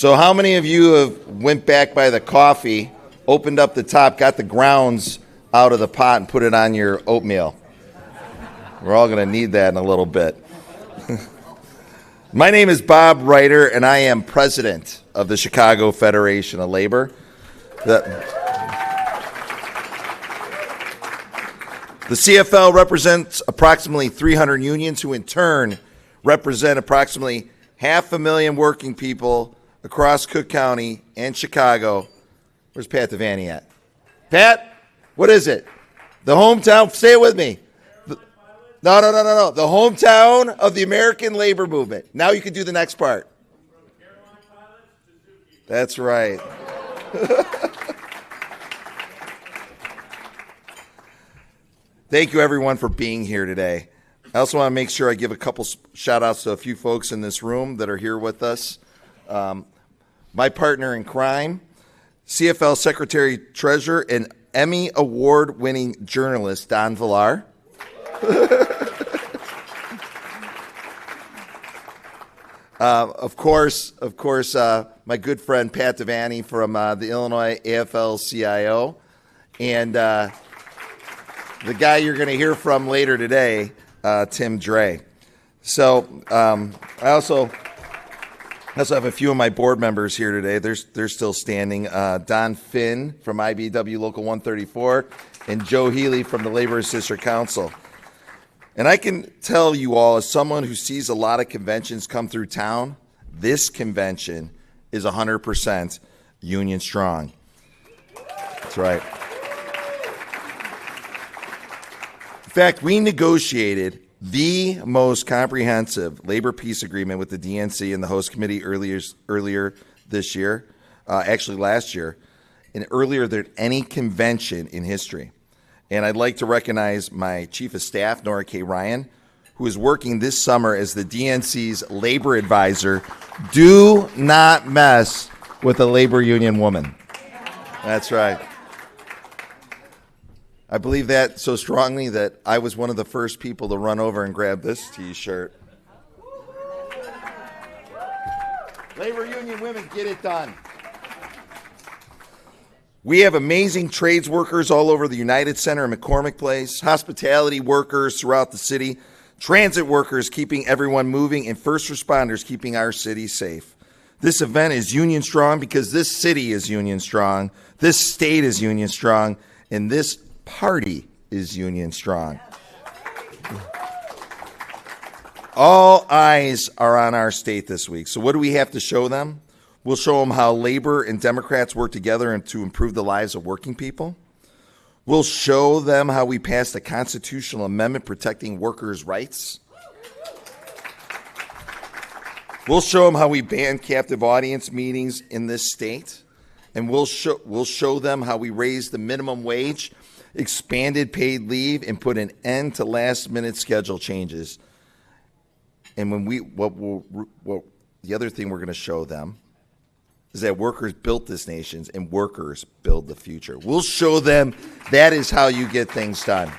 So how many of you have went back by the coffee, opened up the top, got the grounds out of the pot and put it on your oatmeal? We're all going to need that in a little bit. My name is Bob Reiter, and I am president of the Chicago Federation of Labor. The CFL represents approximately 300 unions who in turn represent approximately 500,000 working people across Cook County and Chicago. Where's Pat Devaney at? Pat, what is it? The hometown, say it with me. No. The hometown of the American labor movement. Now you can do the next part. That's right. Thank you, everyone, for being here today. I also want to make sure I give a couple shout-outs to a few folks in this room that are here with us. My partner in crime, CFL Secretary-Treasurer and Emmy Award-winning journalist, Don Villar. Of course, my good friend Pat Devaney from the Illinois AFL-CIO, and the guy you're going to hear from later today, Tim Drea. So I also have a few of my board members here today. They're still standing. Don Finn from IBW Local 134 and Joe Healy from the Labor Assistant Council. And I can tell you all, as someone who sees a lot of conventions come through town, this convention is 100% union strong. That's right. In fact, we negotiated the most comprehensive labor peace agreement with the DNC and the host committee earlier this year, actually last year, and earlier than any convention in history. And I'd like to recognize my chief of staff, Nora K. Ryan, who is working this summer as the DNC's labor advisor. Do not mess with a labor union woman. That's right. I believe that so strongly that I was one of the first people to run over and grab this T-shirt. Labor union women, get it done. We have amazing trades workers all over the United Center and McCormick Place, hospitality workers throughout the city, transit workers keeping everyone moving, and first responders keeping our city safe. This event is union strong because this city is union strong, this state is union strong, and this party is union strong. All eyes are on our state this week. So what do we have to show them? We'll show them how labor and Democrats work together to improve the lives of working people. We'll show them how we passed a constitutional amendment protecting workers' rights. We'll show them how we banned captive audience meetings in this state. And we'll show them how we raised the minimum wage, expanded paid leave, and put an end to last-minute schedule changes. And the other thing we're going to show them is that workers built this nation and workers build the future. We'll show them that is how you get things done.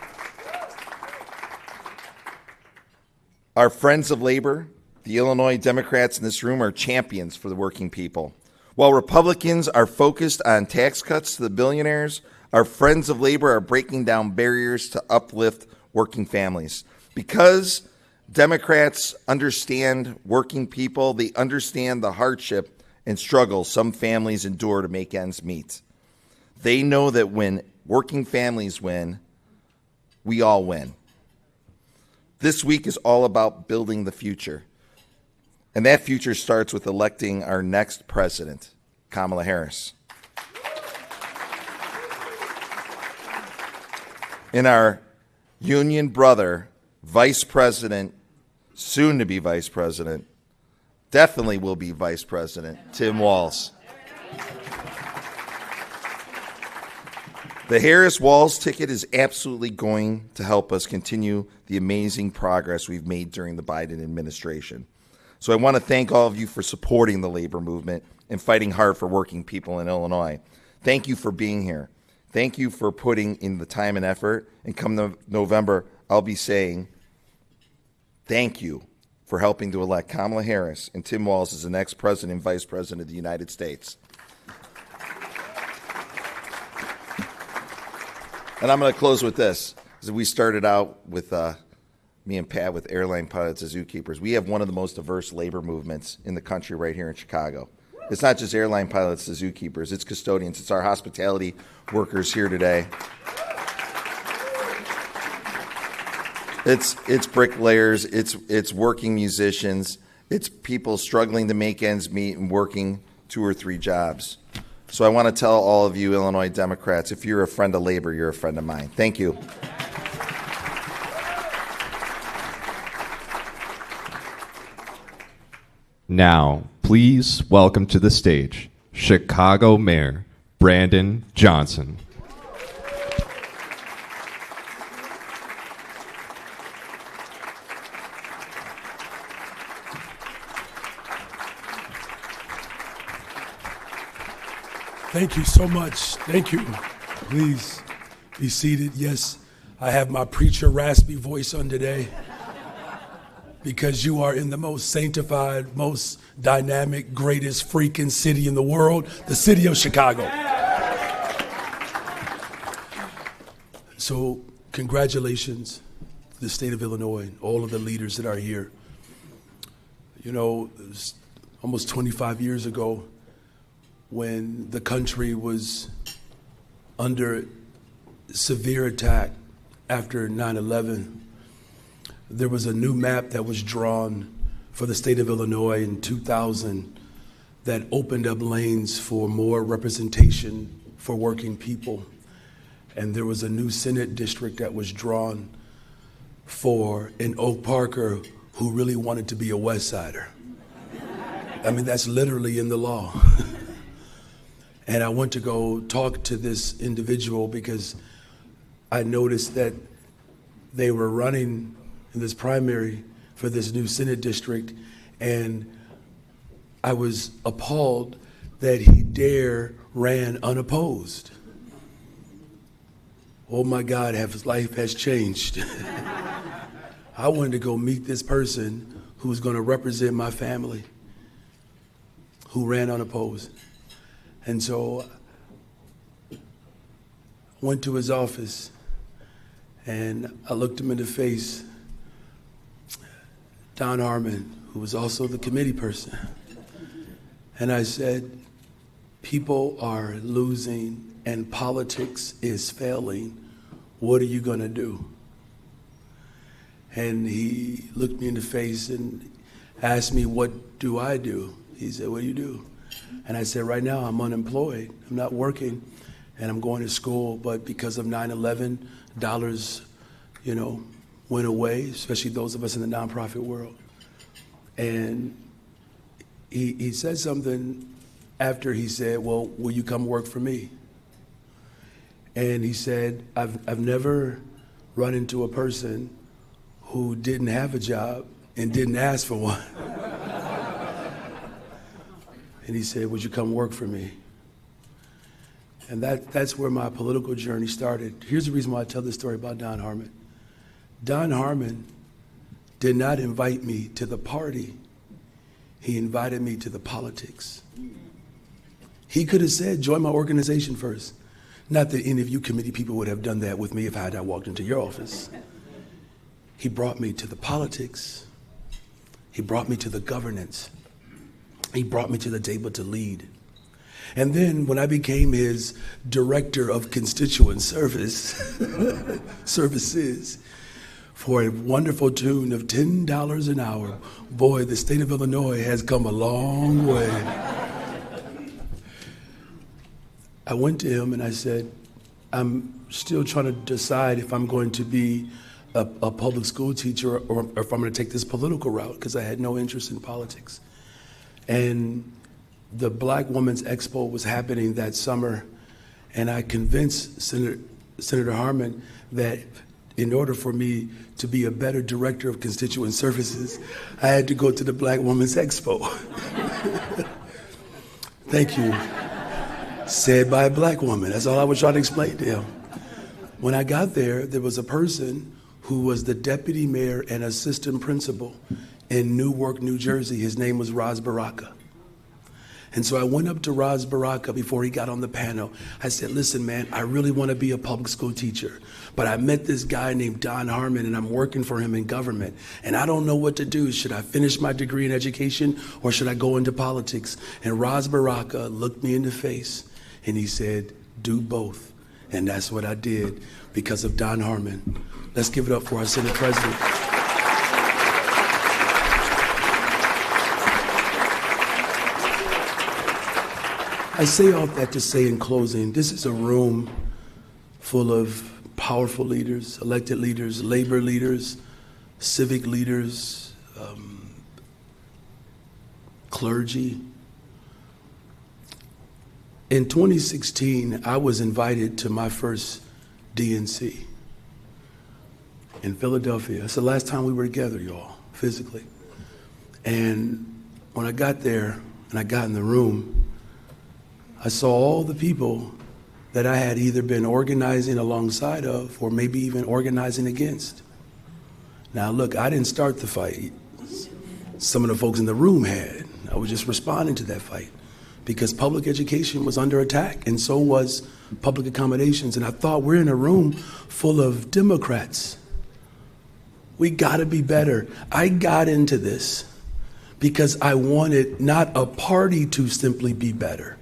Our friends of labor, the Illinois Democrats in this room, are champions for the working people. While Republicans are focused on tax cuts to the billionaires, our friends of labor are breaking down barriers to uplift working families. Because Democrats understand working people, they understand the hardship and struggle some families endure to make ends meet. They know that when working families win, we all win. This week is all about building the future. And that future starts with electing our next president, Kamala Harris. And our union brother, vice president, soon to be vice president, definitely will be Vice President Tim Walz. The Harris-Walz ticket is absolutely going to help us continue the amazing progress we've made during the Biden administration. So I want to thank all of you for supporting the labor movement and fighting hard for working people in Illinois. Thank you for being here. Thank you for putting in the time and effort. And come November, I'll be saying thank you for helping to elect Kamala Harris and Tim Walz as the next President and Vice President of the United States. And I'm going to close with this. We started out with me and Pat with airline pilots as zookeepers. We have one of the most diverse labor movements in the country right here in Chicago. It's not just airline pilots as zookeepers, it's custodians, it's our hospitality workers here today. It's bricklayers, it's working musicians, it's people struggling to make ends meet and working 2 or 3 jobs. So I want to tell all of you Illinois Democrats, if you're a friend of labor, you're a friend of mine. Thank you. Now, please welcome to the stage Chicago Mayor Brandon Johnson. Thank you so much. Thank you. Please be seated. Yes, I have my preacher raspy voice on today because you are in the most sanctified, most dynamic, greatest freaking city in the world, the city of Chicago. So congratulations to the state of Illinois, all of the leaders that are here. You know, it was almost 25 years ago when the country was under severe attack after 9/11, there was a new map that was drawn for the state of Illinois in 2000 that opened up lanes for more representation for working people. And there was a new Senate district that was drawn for an Oak Parker who really wanted to be a West Sider. I mean, that's literally in the law. And I went to go talk to this individual because I noticed that they were running in this primary for this new Senate district, and I was appalled that he ran unopposed. Oh my God, his life has changed. I wanted to go meet this person who was going to represent my family, who ran unopposed. And so I went to his office and I looked him in the face, Don Harmon, who was also the committee person. And I said, people are losing and politics is failing. What are you going to do? And he looked me in the face and asked me, what do I do? He said, what do you do? And I said, right now I'm unemployed. I'm not working and I'm going to school, but because of 9/11, dollars, went away, especially those of us in the nonprofit world. And he said something after he said, well, will you come work for me? And he said, I've never run into a person who didn't have a job and didn't ask for one. And he said, would you come work for me? And that's where my political journey started. Here's the reason why I tell this story about Don Harmon. Don Harmon did not invite me to the party. He invited me to the politics. He could have said, join my organization first. Not that any of you committee people would have done that with me if I had not walked into your office. He brought me to the politics. He brought me to the governance. He brought me to the table to lead. And then when I became his director of constituent services, for a wonderful tune of $10 an hour, boy, the state of Illinois has come a long way. I went to him and I said, I'm still trying to decide if I'm going to be a public school teacher or if I'm going to take this political route, because I had no interest in politics. And the Black Women's Expo was happening that summer, and I convinced Senator Harmon that in order for me to be a better director of constituent services, I had to go to the Black Women's Expo. Thank you. Said by a Black woman. That's all I was trying to explain to him. When I got there, there was a person who was the deputy mayor and assistant principal in Newark, New Jersey. His name was Ras Baraka. And so I went up to Ras Baraka before he got on the panel. I said, listen, man, I really want to be a public school teacher, but I met this guy named Don Harmon, and I'm working for him in government, and I don't know what to do. Should I finish my degree in education, or should I go into politics? And Ras Baraka looked me in the face, and he said, do both. And that's what I did because of Don Harmon. Let's give it up for our Senate President. I say all that to say in closing, this is a room full of powerful leaders, elected leaders, labor leaders, civic leaders, clergy. In 2016, I was invited to my first DNC in Philadelphia. That's the last time we were together, y'all, physically. And when I got there and I got in the room, I saw all the people that I had either been organizing alongside of or maybe even organizing against. Now, look, I didn't start the fight. Some of the folks in the room had. I was just responding to that fight because public education was under attack, and so was public accommodations. And I thought, we're in a room full of Democrats. We gotta be better. I got into this because I wanted not a party to simply be better.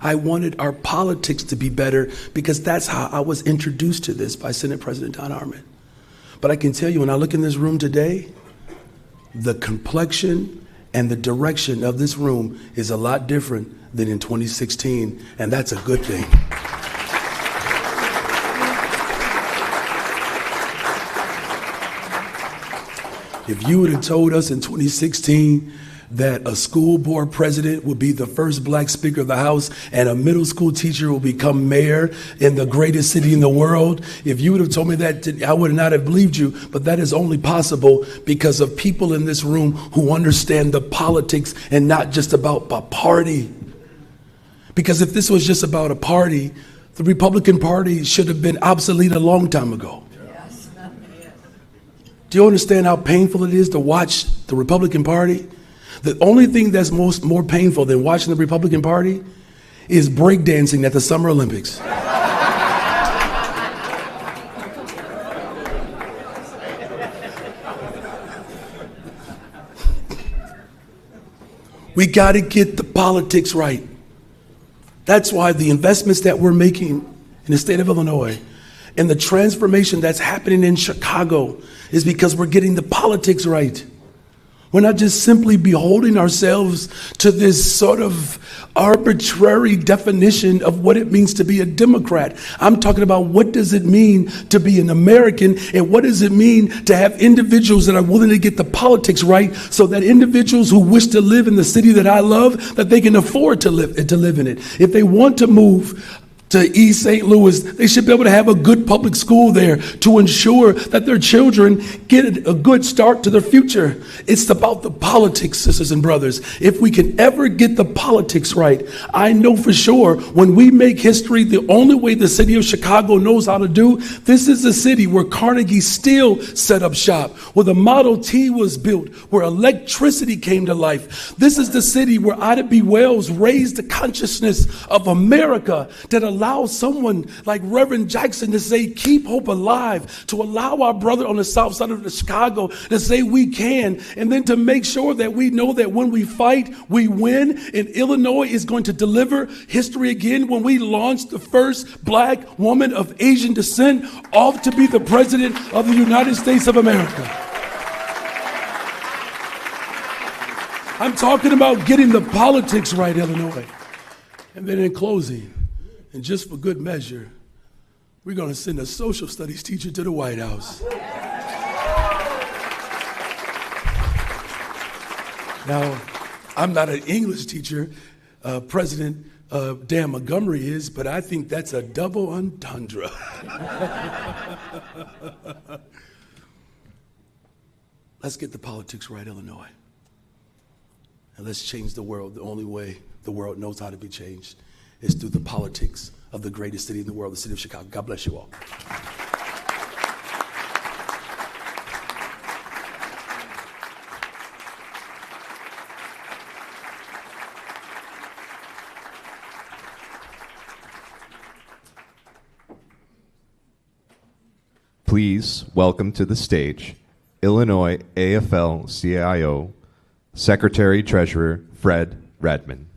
I wanted our politics to be better because that's how I was introduced to this by Senate President Don Harmon. But I can tell you, when I look in this room today, the complexion and the direction of this room is a lot different than in 2016, and that's a good thing. If you would have told us in 2016 that a school board president would be the first black Speaker of the House and a middle school teacher will become mayor in the greatest city in the world, if you would have told me that, I would not have believed you. But that is only possible because of people in this room who understand the politics and not just about a party. Because if this was just about a party, the Republican Party should have been obsolete a long time ago. Yes. Do you understand how painful it is to watch the Republican Party? The only thing that's more painful than watching the Republican Party is breakdancing at the Summer Olympics. We got to get the politics right. That's why the investments that we're making in the state of Illinois and the transformation that's happening in Chicago is because we're getting the politics right. We're not just simply beholding ourselves to this sort of arbitrary definition of what it means to be a Democrat. I'm talking about, what does it mean to be an American, and what does it mean to have individuals that are willing to get the politics right so that individuals who wish to live in the city that I love, that they can afford to live in it. If they want to move to East St. Louis, they should be able to have a good public school there to ensure that their children get a good start to their future. It's about the politics, sisters and brothers. If we can ever get the politics right, I know for sure when we make history, the only way the city of Chicago knows how to do, this is a city where Carnegie still set up shop, where the Model T was built, where electricity came to life. This is the city where Ida B. Wells raised the consciousness of America that allow someone like Reverend Jackson to say, keep hope alive, to allow our brother on the south side of Chicago to say we can, and then to make sure that we know that when we fight, we win. And Illinois is going to deliver history again when we launch the first black woman of Asian descent off to be the president of the United States of America. I'm talking about getting the politics right, Illinois. And then in closing, and just for good measure, we're going to send a social studies teacher to the White House. Now, I'm not an English teacher. President Dan Montgomery is, but I think that's a double entendre. Let's get the politics right, Illinois. And let's change the world. The only way the world knows how to be changed is through the politics of the greatest city in the world, the city of Chicago. God bless you all. please welcome to the stage Illinois AFL-CIO Secretary-Treasurer Fred Redmond.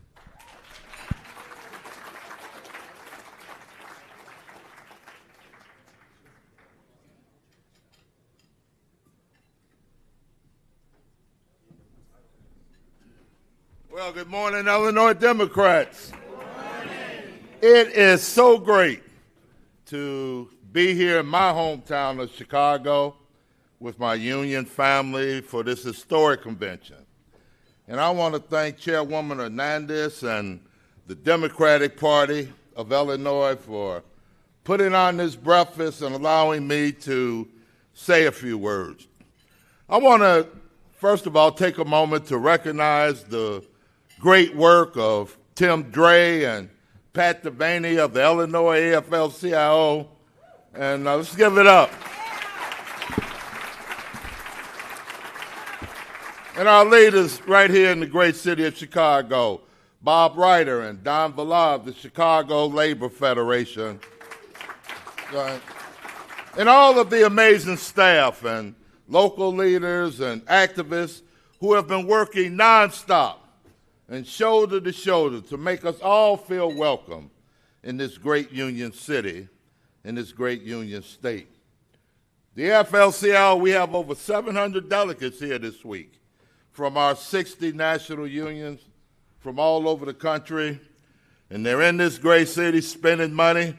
Well, good morning, Illinois Democrats. Good morning. It is so great to be here in my hometown of Chicago with my union family for this historic convention. And I want to thank Chairwoman Hernandez and the Democratic Party of Illinois for putting on this breakfast and allowing me to say a few words. I want to, first of all, take a moment to recognize the great work of Tim Drea and Pat Devaney of the Illinois AFL-CIO, and let's give it up. And our leaders right here in the great city of Chicago, Bob Reiter and Don Villa of the Chicago Labor Federation, and all of the amazing staff and local leaders and activists who have been working nonstop and shoulder to shoulder to make us all feel welcome in this great union city, in this great union state. The AFL-CIO, we have over 700 delegates here this week from our 60 national unions from all over the country, and they're in this great city spending money,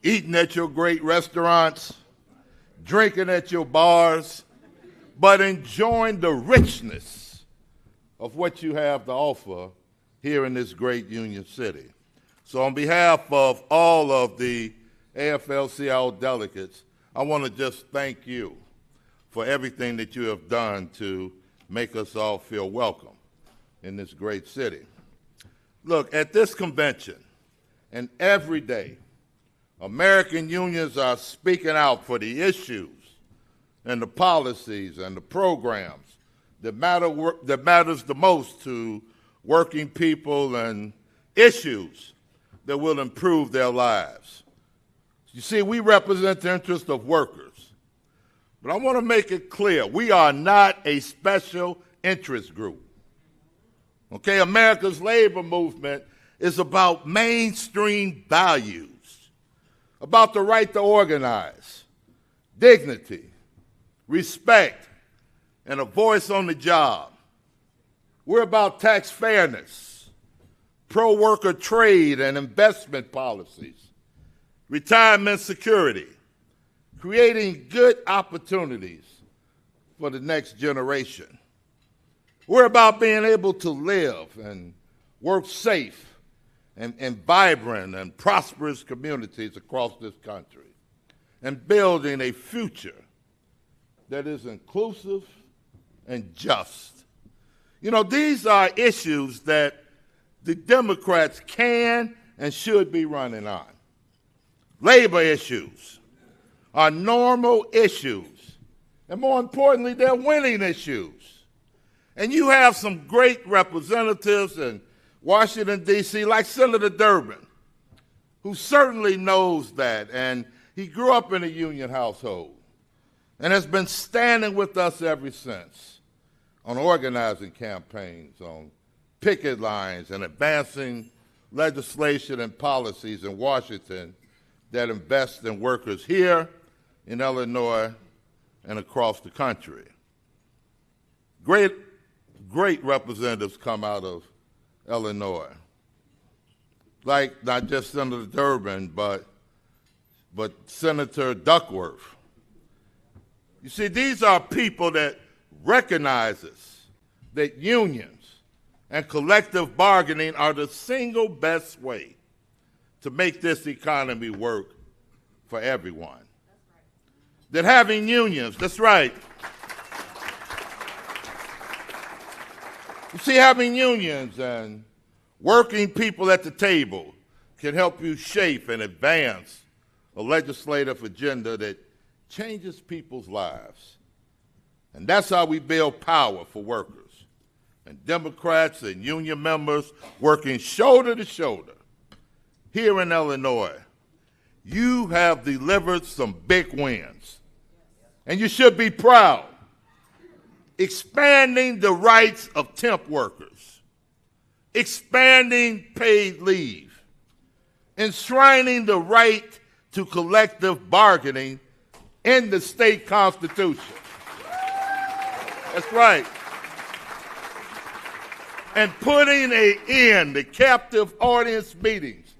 eating at your great restaurants, drinking at your bars, but enjoying the richness of what you have to offer here in this great union city. So on behalf of all of the AFL-CIO delegates, I want to just thank you for everything that you have done to make us all feel welcome in this great city. Look, at this convention and every day, American unions are speaking out for the issues and the policies and the programs that matters the most to working people and issues that will improve their lives. You see, we represent the interests of workers, but I want to make it clear, we are not a special interest group. Okay, America's labor movement is about mainstream values, about the right to organize, dignity, respect, and a voice on the job. We're about tax fairness, pro-worker trade and investment policies, retirement security, creating good opportunities for the next generation. We're about being able to live and work safe and vibrant and prosperous communities across this country and building a future that is inclusive and just. You know, these are issues that the Democrats can and should be running on. Labor issues are normal issues, and more importantly, they're winning issues. And you have some great representatives in Washington, D.C., like Senator Durbin, who certainly knows that, and he grew up in a union household and has been standing with us ever since on organizing campaigns, on picket lines, and advancing legislation and policies in Washington that invest in workers here in Illinois and across the country. Great representatives come out of Illinois, like not just Senator Durbin, but Senator Duckworth. You see, these are people that recognizes that unions and collective bargaining are the single best way to make this economy work for everyone. That's right. That having unions, that's right. You see, having unions and working people at the table can help you shape and advance a legislative agenda that changes people's lives. And that's how we build power for workers. And Democrats and union members working shoulder to shoulder here in Illinois. you have delivered some big wins, and you should be proud. Expanding the rights of temp workers, expanding paid leave, enshrining the right to collective bargaining in the state constitution. That's right. And putting an end to captive audience meetings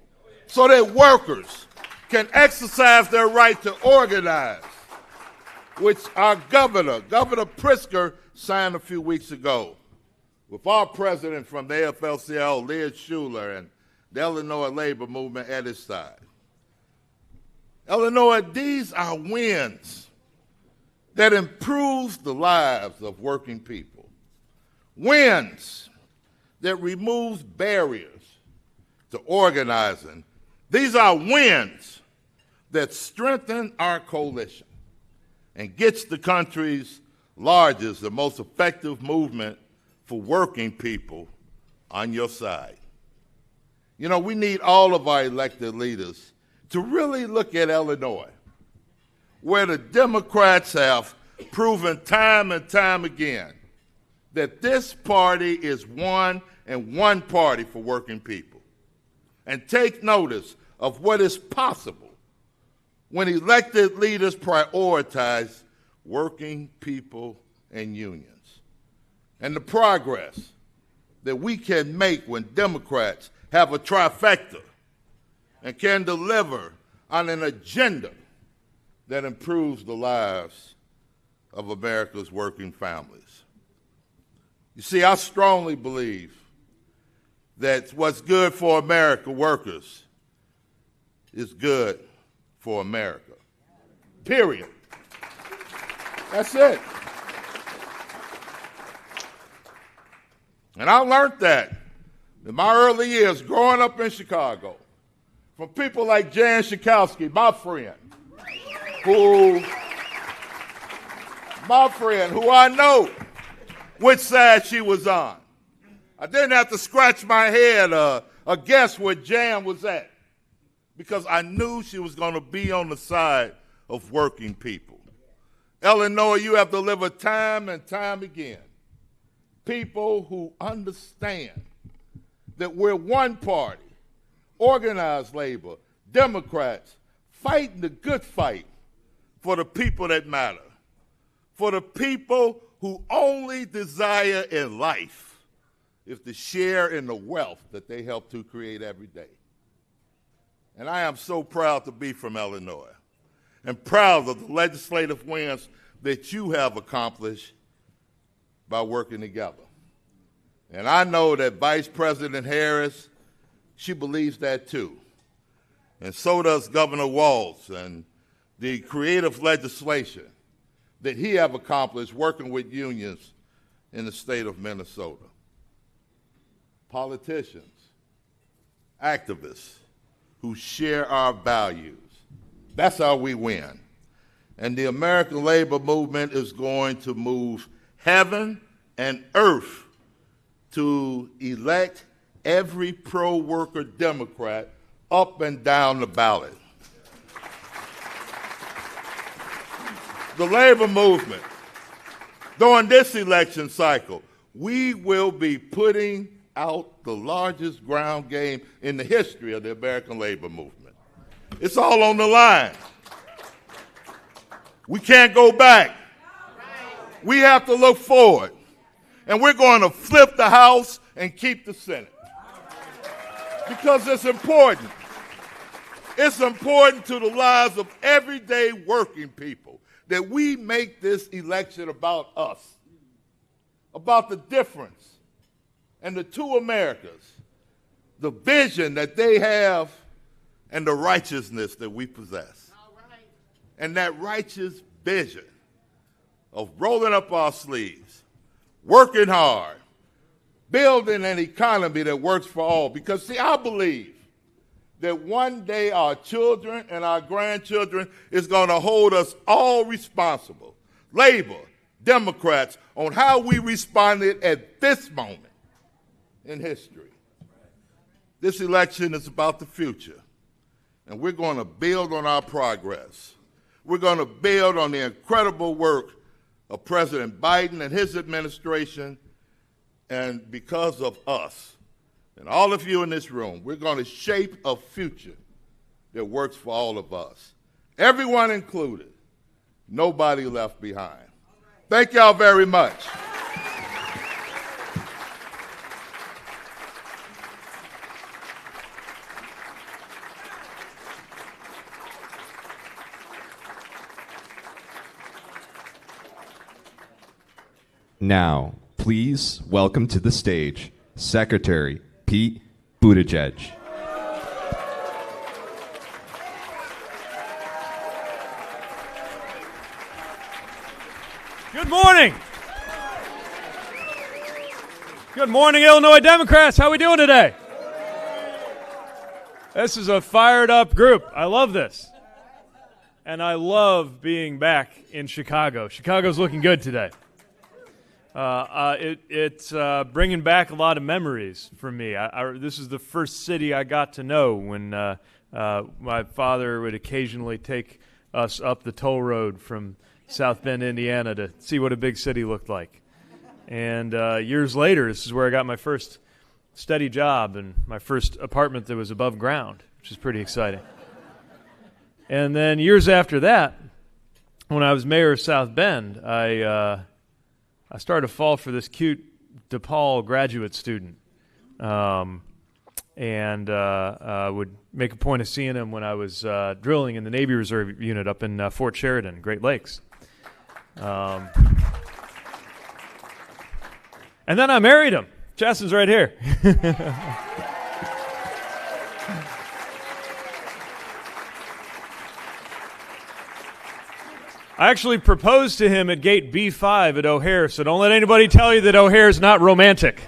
so that workers can exercise their right to organize, which our Governor Pritzker, signed a few weeks ago with our president from the AFL-CIO, Liz Schuler, and the Illinois labor movement at his side. Illinois, these are wins that improve the lives of working people. Wins that removes barriers to organizing. These are wins that strengthen our coalition and gets the country's largest and most effective movement for working people on your side. You know, we need all of our elected leaders to really look at Illinois, where the Democrats have proven time and time again that this party is one and one party for working people. And take notice of what is possible when elected leaders prioritize working people and unions, and the progress that we can make when Democrats have a trifecta and can deliver on an agenda that improves the lives of America's working families. You see, I strongly believe that what's good for America workers is good for America. Period. That's it. And I learned that in my early years growing up in Chicago from people like Jan Schakowsky, my friend, who I know which side she was on. I didn't have to scratch my head or guess where Jan was at because I knew she was going to be on the side of working people. Illinois, you have delivered time and time again people who understand that we're one party, organized labor, Democrats, fighting the good fight for the people that matter, for the people who only desire in life is to share in the wealth that they help to create every day. And I am so proud to be from Illinois and proud of the legislative wins that you have accomplished by working together. And I know that Vice President Harris, she believes that too. And so does Governor Walz and the creative legislation that he have accomplished working with unions in the state of Minnesota. Politicians, activists who share our values. That's how we win. And the American labor movement is going to move heaven and earth to elect every pro-worker Democrat up and down the ballot. The labor movement, during this election cycle, we will be putting out the largest ground game in the history of the American labor movement. It's all on the line. We can't go back. We have to look forward. And we're going to flip the House and keep the Senate. Because it's important. It's important to the lives of everyday working people that we make this election about us, about the difference and the two Americas, the vision that they have and the righteousness that we possess. And that righteous vision of rolling up our sleeves, working hard, building an economy that works for all. Because, see, I believe that one day our children and our grandchildren is going to hold us all responsible, labor, Democrats, on how we responded at this moment in history. This election is about the future. and we're going to build on our progress. We're going to build on the incredible work of President Biden and his administration, and because of us and all of you in this room, we're going to shape a future that works for all of us. Everyone included, nobody left behind. Thank y'all very much. Now, please welcome to the stage Secretary Pete Buttigieg. Good morning. Good morning, Illinois Democrats. How are we doing today? This is a fired up group. I love this. And I love being back in Chicago. Chicago's looking good today. It's bringing back a lot of memories for me. This is the first city I got to know when my father would occasionally take us up the toll road from South Bend, Indiana, to see what a big city looked like. And years later, this is where I got my first steady job and my first apartment that was above ground, which is pretty exciting. And then years after that, when I was mayor of South Bend, I started to fall for this cute DePaul graduate student, and would make a point of seeing him when I was drilling in the Navy Reserve unit up in Fort Sheridan, Great Lakes. And then I married him. Justin's right here. I actually proposed to him at gate B5 at O'Hare, so don't let anybody tell you that O'Hare's not romantic.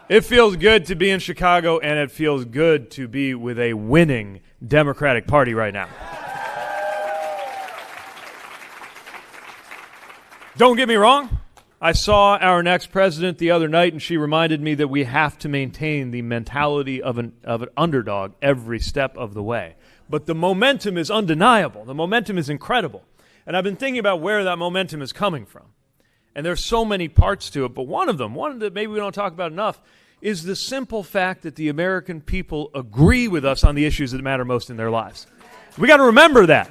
It feels good to be in Chicago, and it feels good to be with a winning Democratic Party right now. Don't get me wrong. I saw our next president the other night, and she reminded me that we have to maintain the mentality of an underdog every step of the way. But the momentum is undeniable. The momentum is incredible. And I've been thinking about where that momentum is coming from. And there's so many parts to it, but one that maybe we don't talk about enough, is the simple fact that the American people agree with us on the issues that matter most in their lives. We got to remember that.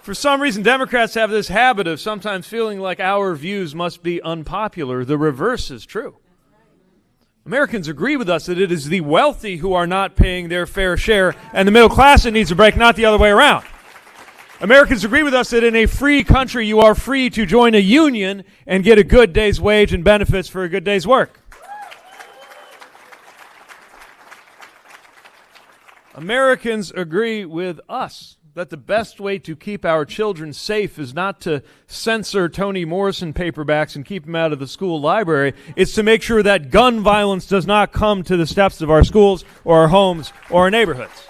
For some reason, Democrats have this habit of sometimes feeling like our views must be unpopular. The reverse is true. Americans agree with us that it is the wealthy who are not paying their fair share and the middle class that needs a break, not the other way around. Americans agree with us that in a free country you are free to join a union and get a good day's wage and benefits for a good day's work. Americans agree with us that the best way to keep our children safe is not to censor Toni Morrison paperbacks and keep them out of the school library. It's to make sure that gun violence does not come to the steps of our schools or our homes or our neighborhoods.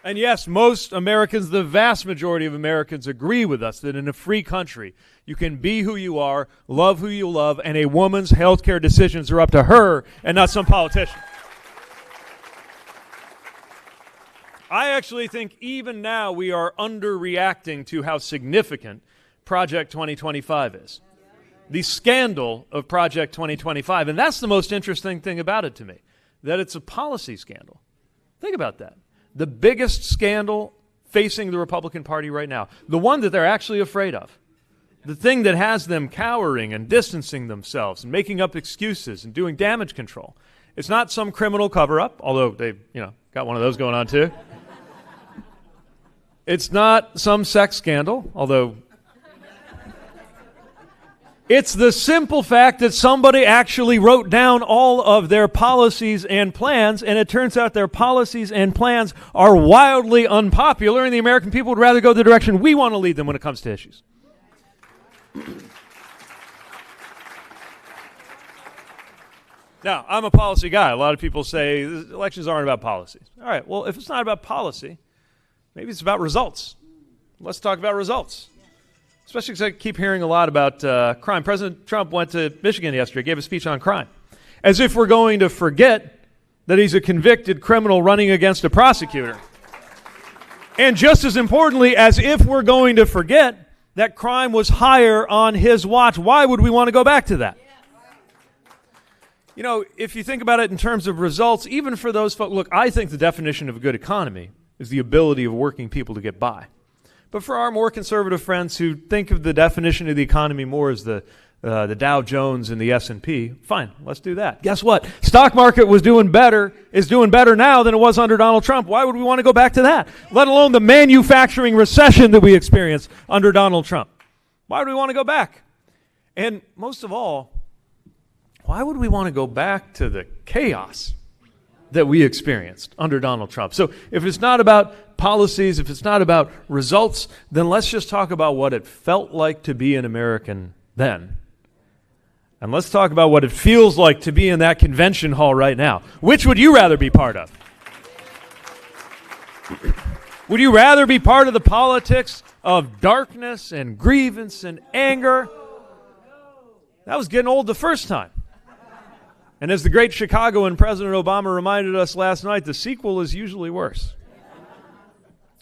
And yes, most Americans, the vast majority of Americans, agree with us that in a free country, you can be who you are, love who you love, and a woman's health care decisions are up to her and not some politician. I actually think even now we are underreacting to how significant Project 2025 is. The scandal of Project 2025. And that's the most interesting thing about it to me, that it's a policy scandal. Think about that. The biggest scandal facing the Republican Party right now, the one that they're actually afraid of, the thing that has them cowering and distancing themselves and making up excuses and doing damage control. It's not some criminal cover-up, although they've got one of those going on too. It's not some sex scandal, although it's the simple fact that somebody actually wrote down all of their policies and plans, and it turns out their policies and plans are wildly unpopular, and the American people would rather go the direction we want to lead them when it comes to issues. Now, I'm a policy guy. A lot of people say elections aren't about policies. All right, well, if it's not about policy, maybe it's about results. Let's talk about results. Especially because I keep hearing a lot about crime. President Trump went to Michigan yesterday, gave a speech on crime. As if we're going to forget that he's a convicted criminal running against a prosecutor. And just as importantly, as if we're going to forget that crime was higher on his watch. Why would we want to go back to that? You know, if you think about it in terms of results, even for those folks, look, I think the definition of a good economy is the ability of working people to get by. But for our more conservative friends who think of the definition of the economy more as the Dow Jones and the S&P, fine, let's do that. Guess what? Stock market is doing better now than it was under Donald Trump. Why would we want to go back to that? Let alone the manufacturing recession that we experienced under Donald Trump. Why would we want to go back? And most of all, why would we want to go back to the chaos that we experienced under Donald Trump? So if it's not about policies, if it's not about results, then let's just talk about what it felt like to be an American then. And let's talk about what it feels like to be in that convention hall right now. Which would you rather be part of? Would you rather be part of the politics of darkness and grievance and anger? That was getting old the first time. And as the great Chicagoan President Obama reminded us last night, the sequel is usually worse.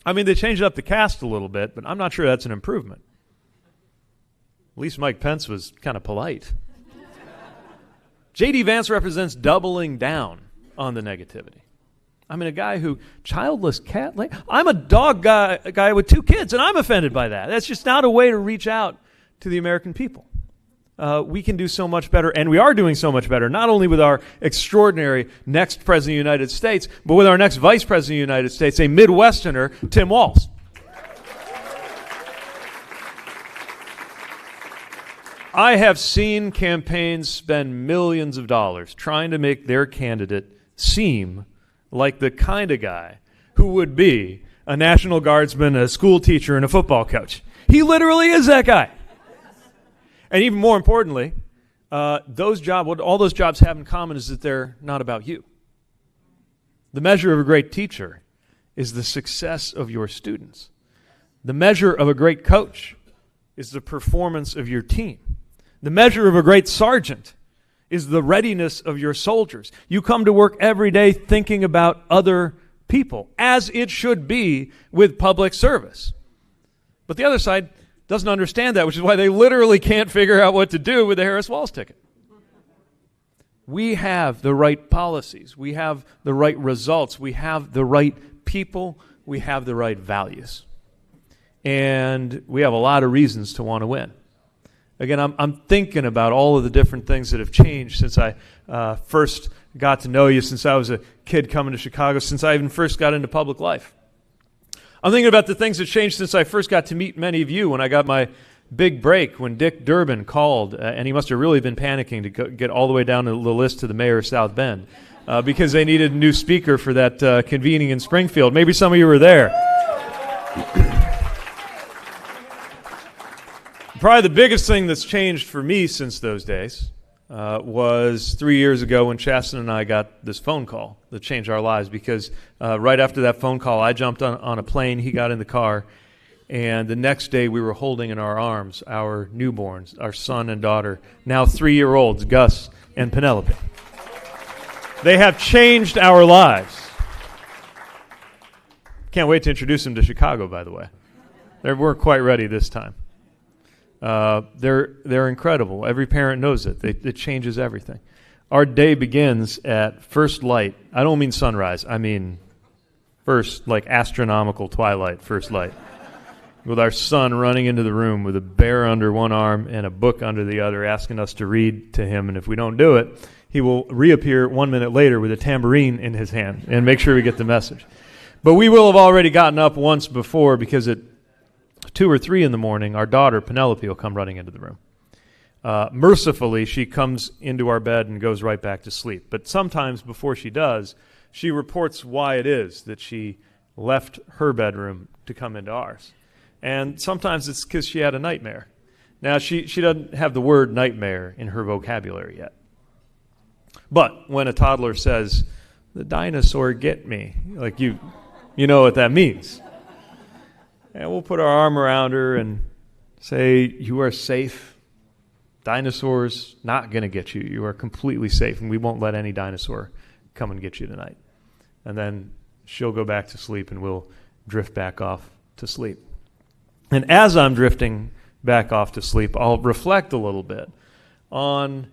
I mean, they changed up the cast a little bit, but I'm not sure that's an improvement. At least Mike Pence was kind of polite. J.D. Vance represents doubling down on the negativity. I mean, a guy who, childless cat, I'm a dog guy with 2 kids, and I'm offended by that. That's just not a way to reach out to the American people. We can do so much better, and we are doing so much better, not only with our extraordinary next President of the United States, but with our next Vice President of the United States, a Midwesterner, Tim Walz. I have seen campaigns spend millions of dollars trying to make their candidate seem like the kind of guy who would be a National Guardsman, a school teacher, and a football coach. He literally is that guy. And even more importantly, what all those jobs have in common is that they're not about you. The measure of a great teacher is the success of your students. The measure of a great coach is the performance of your team. The measure of a great sergeant is the readiness of your soldiers. You come to work every day thinking about other people, as it should be with public service. But the other side doesn't understand that, which is why they literally can't figure out what to do with the Harris-Walz ticket. We have the right policies. We have the right results. We have the right people. We have the right values. And we have a lot of reasons to want to win. Again, I'm thinking about all of the different things that have changed since I first got to know you, since I was a kid coming to Chicago, since I even first got into public life. I'm thinking about the things that changed since I first got to meet many of you when I got my big break, when Dick Durbin called, and he must have really been panicking to get all the way down the list to the mayor of South Bend because they needed a new speaker for that convening in Springfield. Maybe some of you were there. Probably the biggest thing that's changed for me since those days was 3 years ago when Chasten and I got this phone call that changed our lives, because right after that phone call, I jumped on a plane, he got in the car, and the next day we were holding in our arms our newborns, our son and daughter, now 3-year-olds, Gus and Penelope. They have changed our lives. Can't wait to introduce them to Chicago, by the way. They weren't quite ready this time. They're incredible. Every parent knows it. It changes everything. Our day begins at first light. I don't mean sunrise. I mean first, like astronomical twilight, first light. With our son running into the room with a bear under one arm and a book under the other, asking us to read to him. And if we don't do it, he will reappear 1 minute later with a tambourine in his hand and make sure we get the message. But we will have already gotten up once before, because at 2 or 3 in the morning, our daughter, Penelope, will come running into the room. Mercifully, she comes into our bed and goes right back to sleep. But sometimes before she does, she reports why it is that she left her bedroom to come into ours. And sometimes it's because she had a nightmare. Now, she doesn't have the word nightmare in her vocabulary yet. But when a toddler says, "The dinosaur get me," like you know what that means. And we'll put our arm around her and say, "You are safe. Dinosaurs not going to get you. You are completely safe, and we won't let any dinosaur come and get you tonight. And then she'll go back to sleep, and we'll drift back off to sleep. And as I'm drifting back off to sleep, I'll reflect a little bit on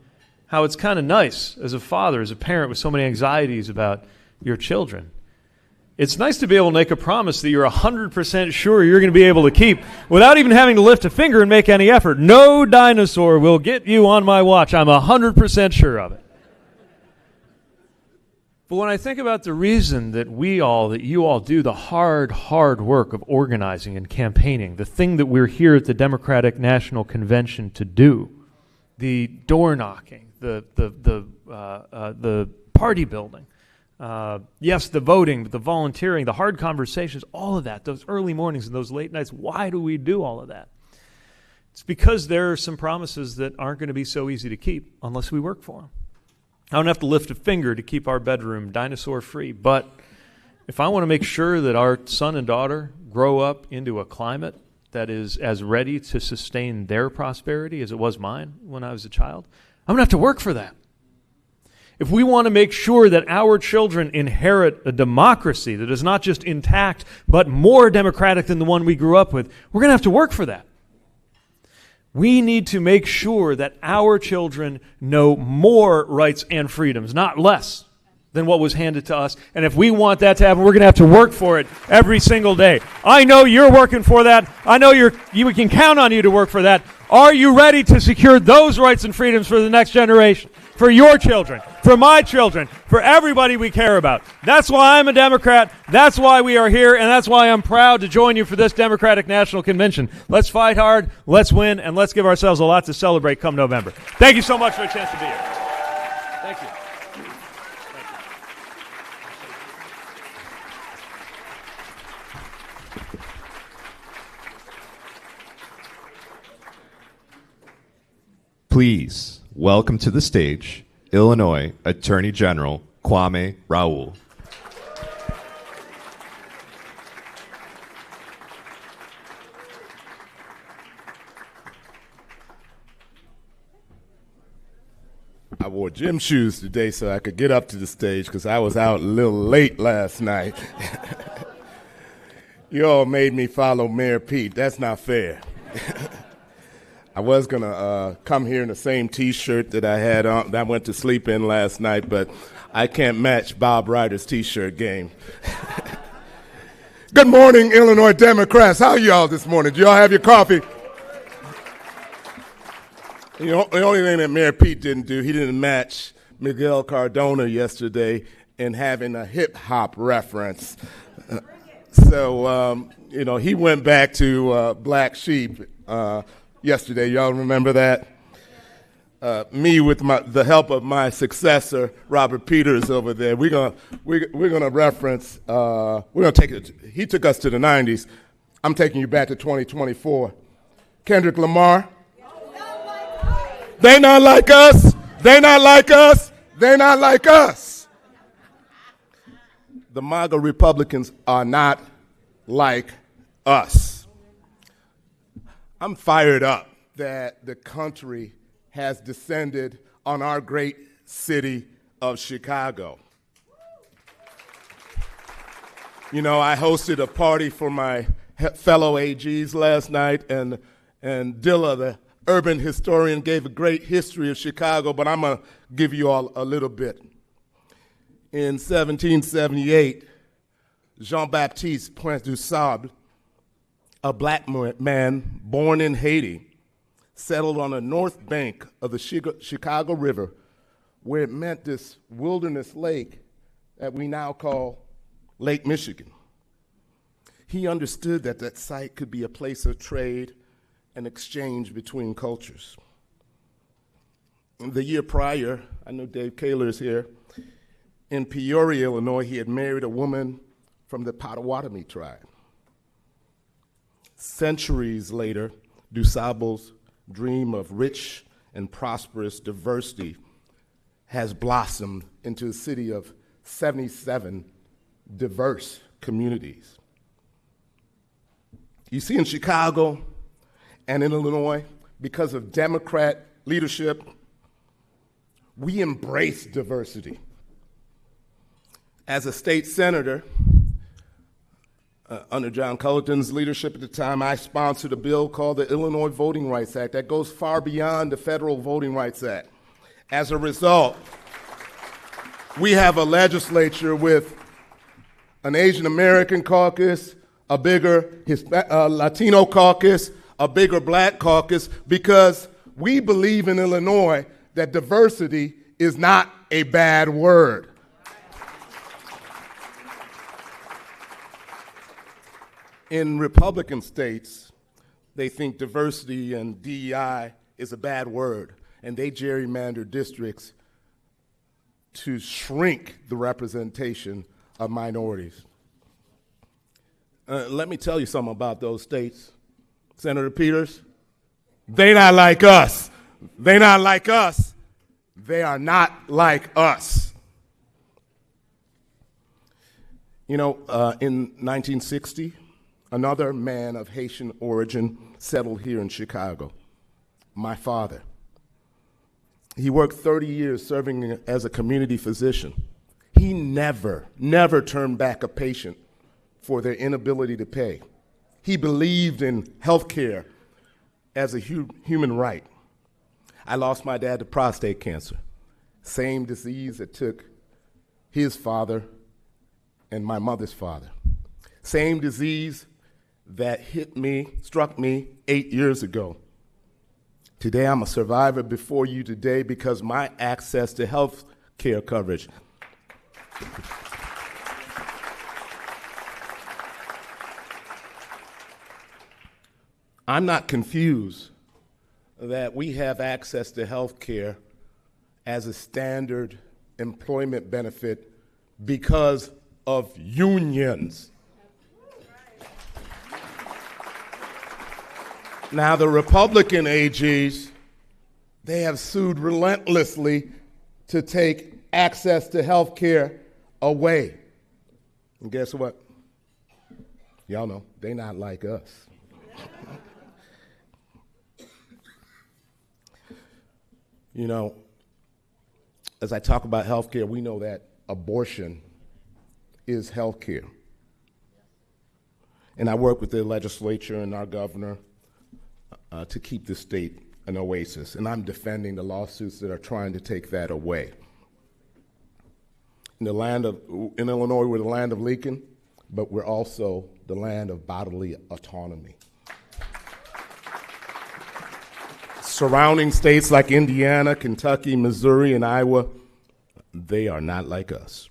how it's kind of nice as a father, as a parent with so many anxieties about your children. It's nice to be able to make a promise that you're 100% sure you're going to be able to keep without even having to lift a finger and make any effort. No dinosaur will get you on my watch. I'm 100% sure of it. But when I think about the reason that you all do the hard work of organizing and campaigning, the thing that we're here at the Democratic National Convention to do, the door knocking, the party building, yes, the voting, the volunteering, the hard conversations, all of that, those early mornings and those late nights, why do we do all of that? It's because there are some promises that aren't going to be so easy to keep unless we work for them. I don't have to lift a finger to keep our bedroom dinosaur-free, but if I want to make sure that our son and daughter grow up into a climate that is as ready to sustain their prosperity as it was mine when I was a child, I'm going to have to work for that. If we want to make sure that our children inherit a democracy that is not just intact, but more democratic than the one we grew up with, we're going to have to work for that. We need to make sure that our children know more rights and freedoms, not less than what was handed to us. And if we want that to happen, we're going to have to work for it every single day. I know you're working for that. I know we can count on you to work for that. Are you ready to secure those rights and freedoms for the next generation? For your children, for my children, for everybody we care about. That's why I'm a Democrat. That's why we are here, and that's why I'm proud to join you for this Democratic National Convention. Let's fight hard, let's win, and let's give ourselves a lot to celebrate come November. Thank you so much for the chance to be here. Thank you. Please welcome to the stage Illinois Attorney General Kwame Raoul. I wore gym shoes today so I could get up to the stage because I was out a little late last night. You all made me follow Mayor Pete. That's not fair. I was going to come here in the same T-shirt that I had on, that I went to sleep in last night, but I can't match Bob Reiter's T-shirt game. Good morning, Illinois Democrats. How are y'all this morning? Did y'all have your coffee? The only thing that Mayor Pete didn't do, he didn't match Miguel Cardona yesterday in having a hip-hop reference. So, he went back to Black Sheep yesterday. Y'all remember that? Me with the help of my successor, Robert Peters over there. We're gonna reference. We're gonna take it. He took us to the '90s. I'm taking you back to 2024. Kendrick Lamar. They not like us. They not like us. They not like us. The MAGA Republicans are not like us. I'm fired up that the country has descended on our great city of Chicago. I hosted a party for my fellow AGs last night, and Dilla, the urban historian, gave a great history of Chicago, but I'm going to give you all a little bit. In 1778, Jean-Baptiste Point du Sable, a black man born in Haiti, settled on the north bank of the Chicago River, where it meant this wilderness lake that we now call Lake Michigan. He understood that that site could be a place of trade and exchange between cultures. The year prior, I know Dave Kaler is here, in Peoria, Illinois, he had married a woman from the Potawatomi tribe. Centuries later, DuSable's dream of rich and prosperous diversity has blossomed into a city of 77 diverse communities. You see, in Chicago and in Illinois, because of Democrat leadership, we embrace diversity. As a state senator, under John Culleton's leadership at the time, I sponsored a bill called the Illinois Voting Rights Act that goes far beyond the federal Voting Rights Act. As a result, we have a legislature with an Asian American caucus, a bigger Latino caucus, a bigger black caucus, because we believe in Illinois that diversity is not a bad word. In Republican states, they think diversity and DEI is a bad word, and they gerrymander districts to shrink the representation of minorities. Let me tell you something about those states. Senator Peters, they not like us. They not like us. They are not like us. You know, in 1960, another man of Haitian origin settled here in Chicago, my father. He worked 30 years serving as a community physician. He never turned back a patient for their inability to pay. He believed in health care as a human right. I lost my dad to prostate cancer, same disease that took his father and my mother's father. Same disease that struck me 8 years ago. Today, I'm a survivor before you today because my access to health care coverage. I'm not confused that we have access to health care as a standard employment benefit because of unions. Now, the Republican AGs, they have sued relentlessly to take access to health care away. And guess what? Y'all know, they not like us. You know, as I talk about health care, we know that abortion is health care. And I work with the legislature and our governor to keep the state an oasis, and I'm defending the lawsuits that are trying to take that away. In Illinois, we're the land of Lincoln, but we're also the land of bodily autonomy. Surrounding states like Indiana, Kentucky, Missouri, and Iowa, they are not like us.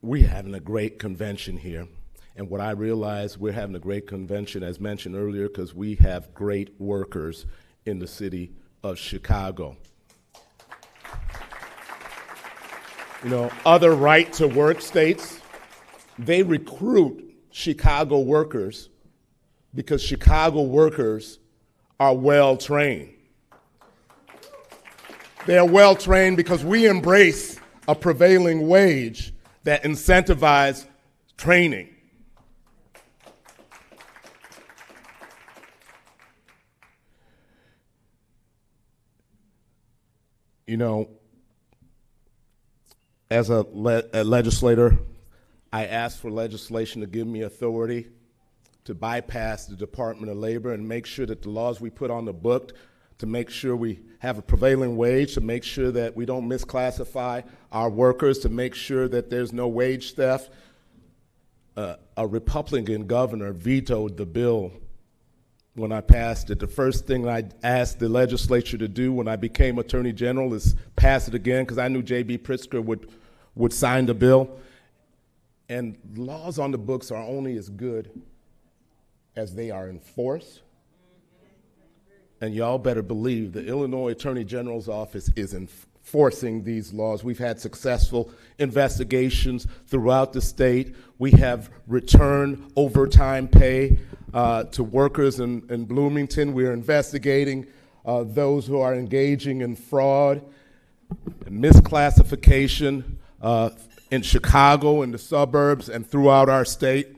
We're having a great convention here. And what I realize, we're having a great convention, as mentioned earlier, because we have great workers in the city of Chicago. You know, other right-to-work states, they recruit Chicago workers because Chicago workers are well-trained. They are well-trained because we embrace a prevailing wage that incentivizes training. You know, as a legislator, I asked for legislation to give me authority to bypass the Department of Labor and make sure that the laws we put on the book, to make sure we have a prevailing wage, to make sure that we don't misclassify our workers, to make sure that there's no wage theft. A Republican governor vetoed the bill when I passed it. The first thing I asked the legislature to do when I became Attorney General is pass it again, because I knew J.B. Pritzker would sign the bill. And laws on the books are only as good as they are enforced. And y'all better believe the Illinois Attorney General's office is enforcing these laws. We've had successful investigations throughout the state. We have returned overtime pay to workers in Bloomington. We're investigating those who are engaging in fraud and misclassification in Chicago, in the suburbs, and throughout our state.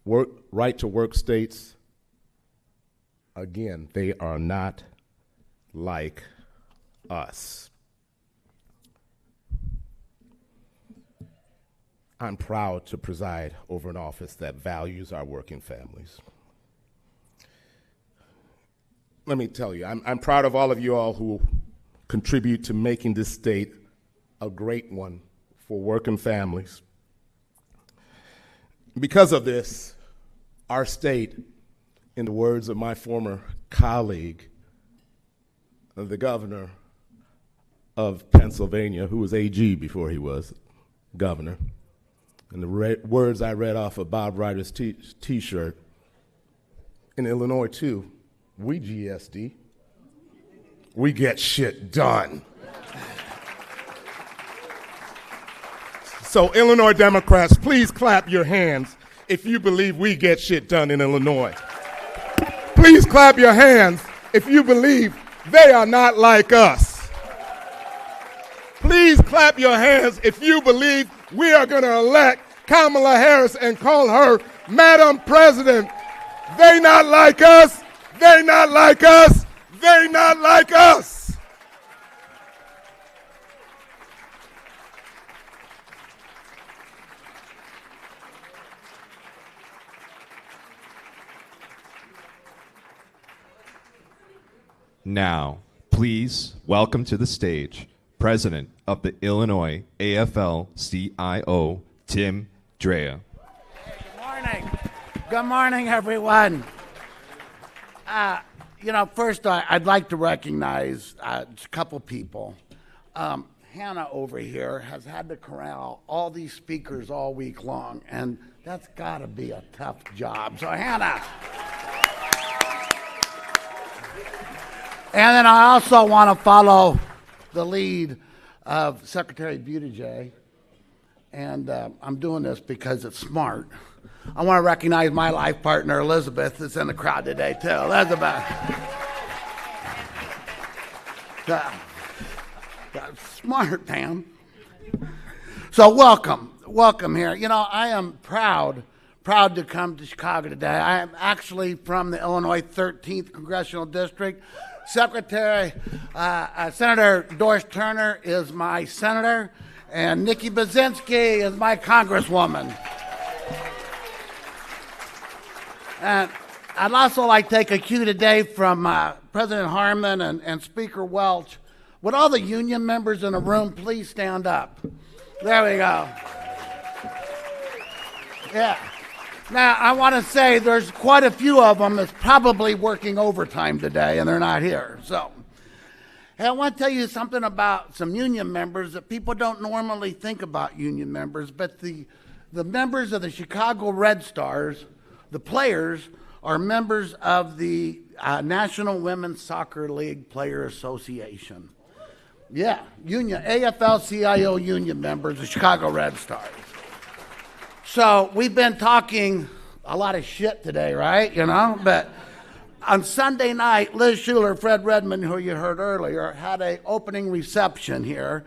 Right-to-work states Again, they are not like us. I'm proud to preside over an office that values our working families. Let me tell you, I'm proud of all of you all who contribute to making this state a great one for working families. Because of this, our state, in the words of my former colleague, the governor of Pennsylvania, who was AG before he was governor, and the words I read off of Bob Reiter's t-shirt, in Illinois too, we GSD, we get shit done. So Illinois Democrats, please clap your hands if you believe we get shit done in Illinois. Please clap your hands if you believe they are not like us. Please clap your hands if you believe we are going to elect Kamala Harris and call her Madam President. They not like us. They not like us. They not like us. Now, please welcome to the stage President of the Illinois AFL-CIO, Tim Drea. Good morning. Good morning, everyone. First I'd like to recognize a couple people. Hannah over here has had to corral all these speakers all week long, and that's got to be a tough job. So, Hannah. And then I also want to follow the lead of Secretary Buttigieg, and I'm doing this because it's smart. I want to recognize my life partner, Elizabeth, that's in the crowd today, too. Elizabeth. That's smart, Pam. So welcome here. I am proud to come to Chicago today. I am actually from the Illinois 13th Congressional District. Senator Doris Turner is my senator, and Nikki Baczynski is my congresswoman. And I'd also like to take a cue today from President Harmon and Speaker Welch. Would all the union members in the room please stand up? There we go. Yeah. Now, I want to say there's quite a few of them that's probably working overtime today, and they're not here. So, hey, I want to tell you something about some union members that people don't normally think about union members, but the members of the Chicago Red Stars, the players, are members of the National Women's Soccer League Player Association. Yeah, union, AFL-CIO union members, the Chicago Red Stars. So we've been talking a lot of shit today, right? But on Sunday night, Liz Schuler, Fred Redmond, who you heard earlier, had an opening reception here.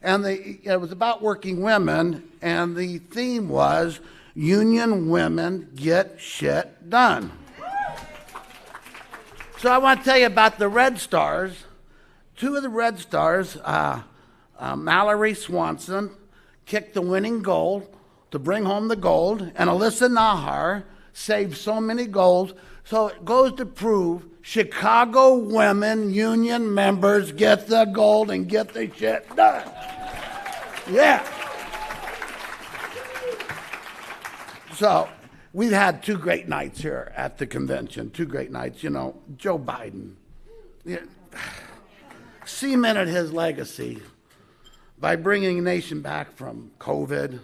And it was about working women, and the theme was union women get shit done. So I want to tell you about the Red Stars. Two of the Red Stars, Mallory Swanson, kicked the winning goal to bring home the gold, and Alyssa Nahar saved so many goals. So it goes to prove Chicago women union members get the gold and get the shit done. Yeah. So we've had two great nights here at the convention, two great nights. Joe Biden cemented his legacy by bringing the nation back from COVID,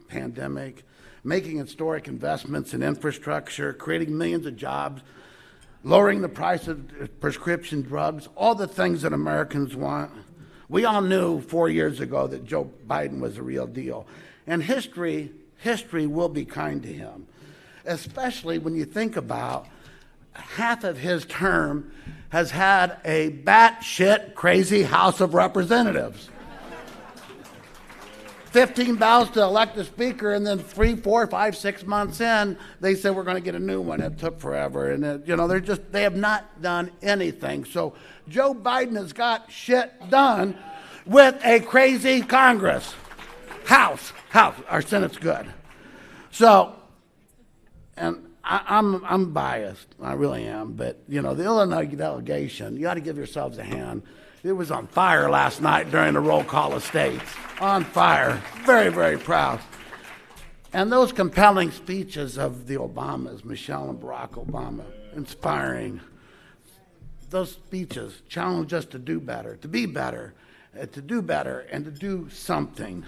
pandemic, making historic investments in infrastructure, creating millions of jobs, lowering the price of prescription drugs, all the things that Americans want. We all knew 4 years ago that Joe Biden was the real deal. And history will be kind to him, especially when you think about half of his term has had a batshit crazy House of Representatives. 15 ballots to elect the speaker, and then 3, 4, 5, 6 months in, they said we're going to get a new one. It took forever, and they have not done anything. So Joe Biden has got shit done with a crazy Congress. House, our Senate's good. So, and I'm biased, I really am, but the Illinois delegation, you ought to give yourselves a hand. It was on fire last night during the roll call of states. On fire. Very, very proud. And those compelling speeches of the Obamas, Michelle and Barack Obama, inspiring. Those speeches challenge us to do better, to be better, to do better, and to do something.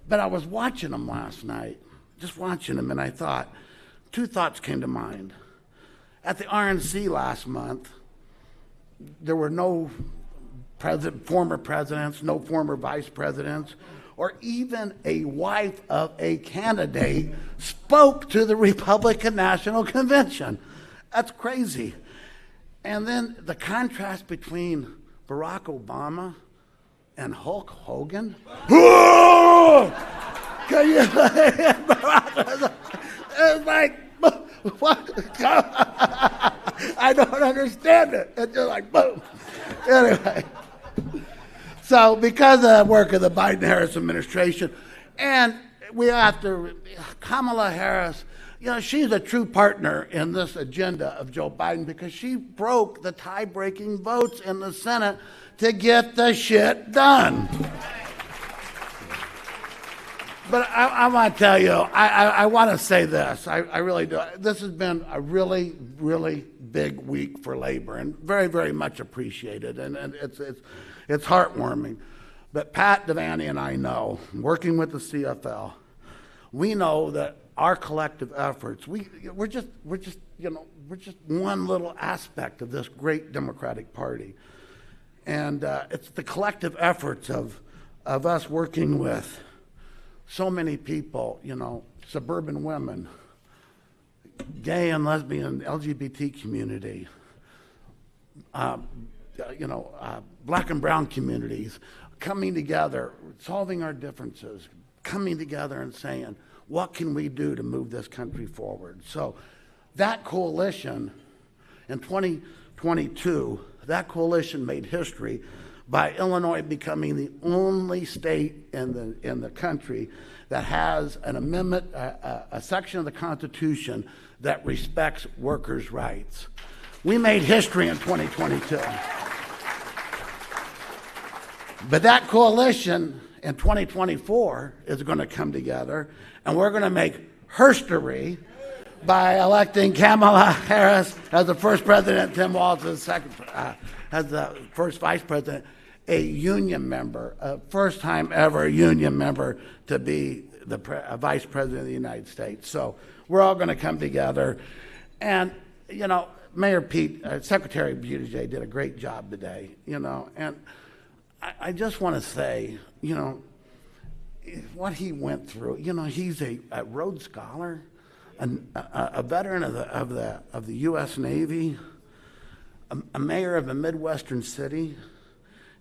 But I was watching them last night, just watching them, and I thought, two thoughts came to mind. At the RNC last month, there were no former presidents, no former vice presidents, or even a wife of a candidate spoke to the Republican National Convention. That's crazy. And then the contrast between Barack Obama and Hulk Hogan. Can you it's like, what? I don't understand it. It's just like, boom. Anyway. So because of the work of the Biden-Harris administration, and we have to, Kamala Harris, she's a true partner in this agenda of Joe Biden because she broke the tie-breaking votes in the Senate to get the shit done. But I want to tell you, I want to say this. I really do. This has been a really, really big week for labor, and very, very much appreciated. And it's heartwarming. But Pat Devaney and I know, working with the CFL, we know that our collective efforts, we're just one little aspect of this great Democratic Party, and it's the collective efforts of us working with so many people, suburban women, gay and lesbian, LGBT community, black and brown communities, coming together, solving our differences, coming together and saying, what can we do to move this country forward? So that coalition in 2022, that coalition made history by Illinois becoming the only state in the country that has an amendment, a section of the Constitution that respects workers' rights. We made history in 2022. But that coalition in 2024 is going to come together, and we're going to make herstory by electing Kamala Harris as the first president, Tim Walz as the first vice president, a union member, a first-time ever union member to be the vice president of the United States. So we're all going to come together. And, Mayor Pete, Secretary Buttigieg did a great job today, and I just want to say, what he went through. He's a Rhodes Scholar, a veteran of the U.S. Navy, a mayor of a Midwestern city,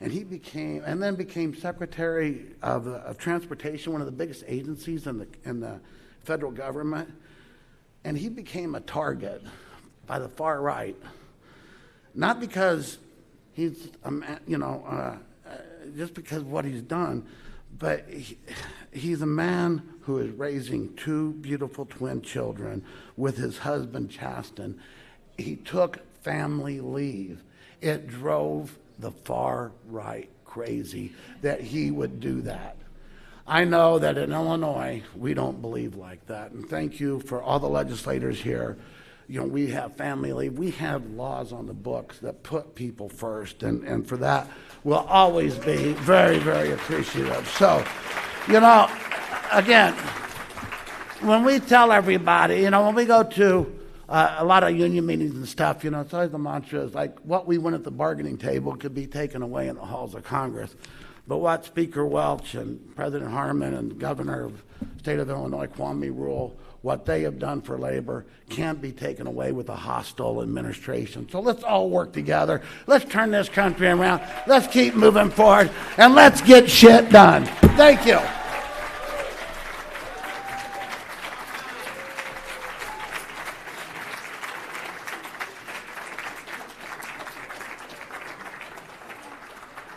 and he became Secretary of Transportation, one of the biggest agencies in the federal government, and he became a target by the far right, not because he's just because of what he's done, but he's a man who is raising two beautiful twin children with his husband, Chasten. He took family leave. It drove the far right crazy that he would do that. I know that in Illinois, we don't believe like that. And thank you for all the legislators here. We have family leave. We have laws on the books that put people first. And for that, we'll always be very, very appreciative. So, again, when we tell everybody, when we go to a lot of union meetings and stuff, it's always the mantra is like what we win at the bargaining table could be taken away in the halls of Congress. But what Speaker Welch and President Harmon and Governor of the state of Illinois, Kwame Raoul, what they have done for labor can't be taken away with a hostile administration. So let's all work together. Let's turn this country around. Let's keep moving forward, and let's get shit done. Thank you.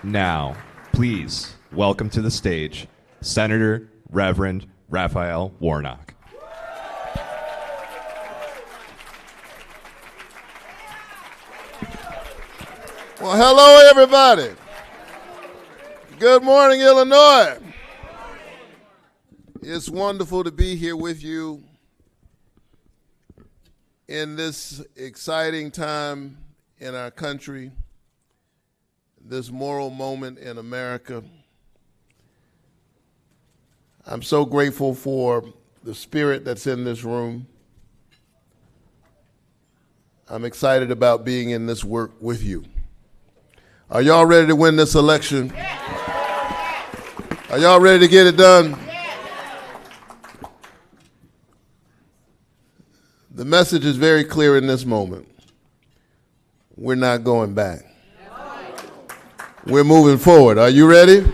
Now, please welcome to the stage Senator Reverend Raphael Warnock. Well, hello, everybody. Good morning, Illinois. It's wonderful to be here with you in this exciting time in our country, this moral moment in America. I'm so grateful for the spirit that's in this room. I'm excited about being in this work with you. Are y'all ready to win this election? Are y'all ready to get it done? The message is very clear in this moment. We're not going back. We're moving forward. Are you ready?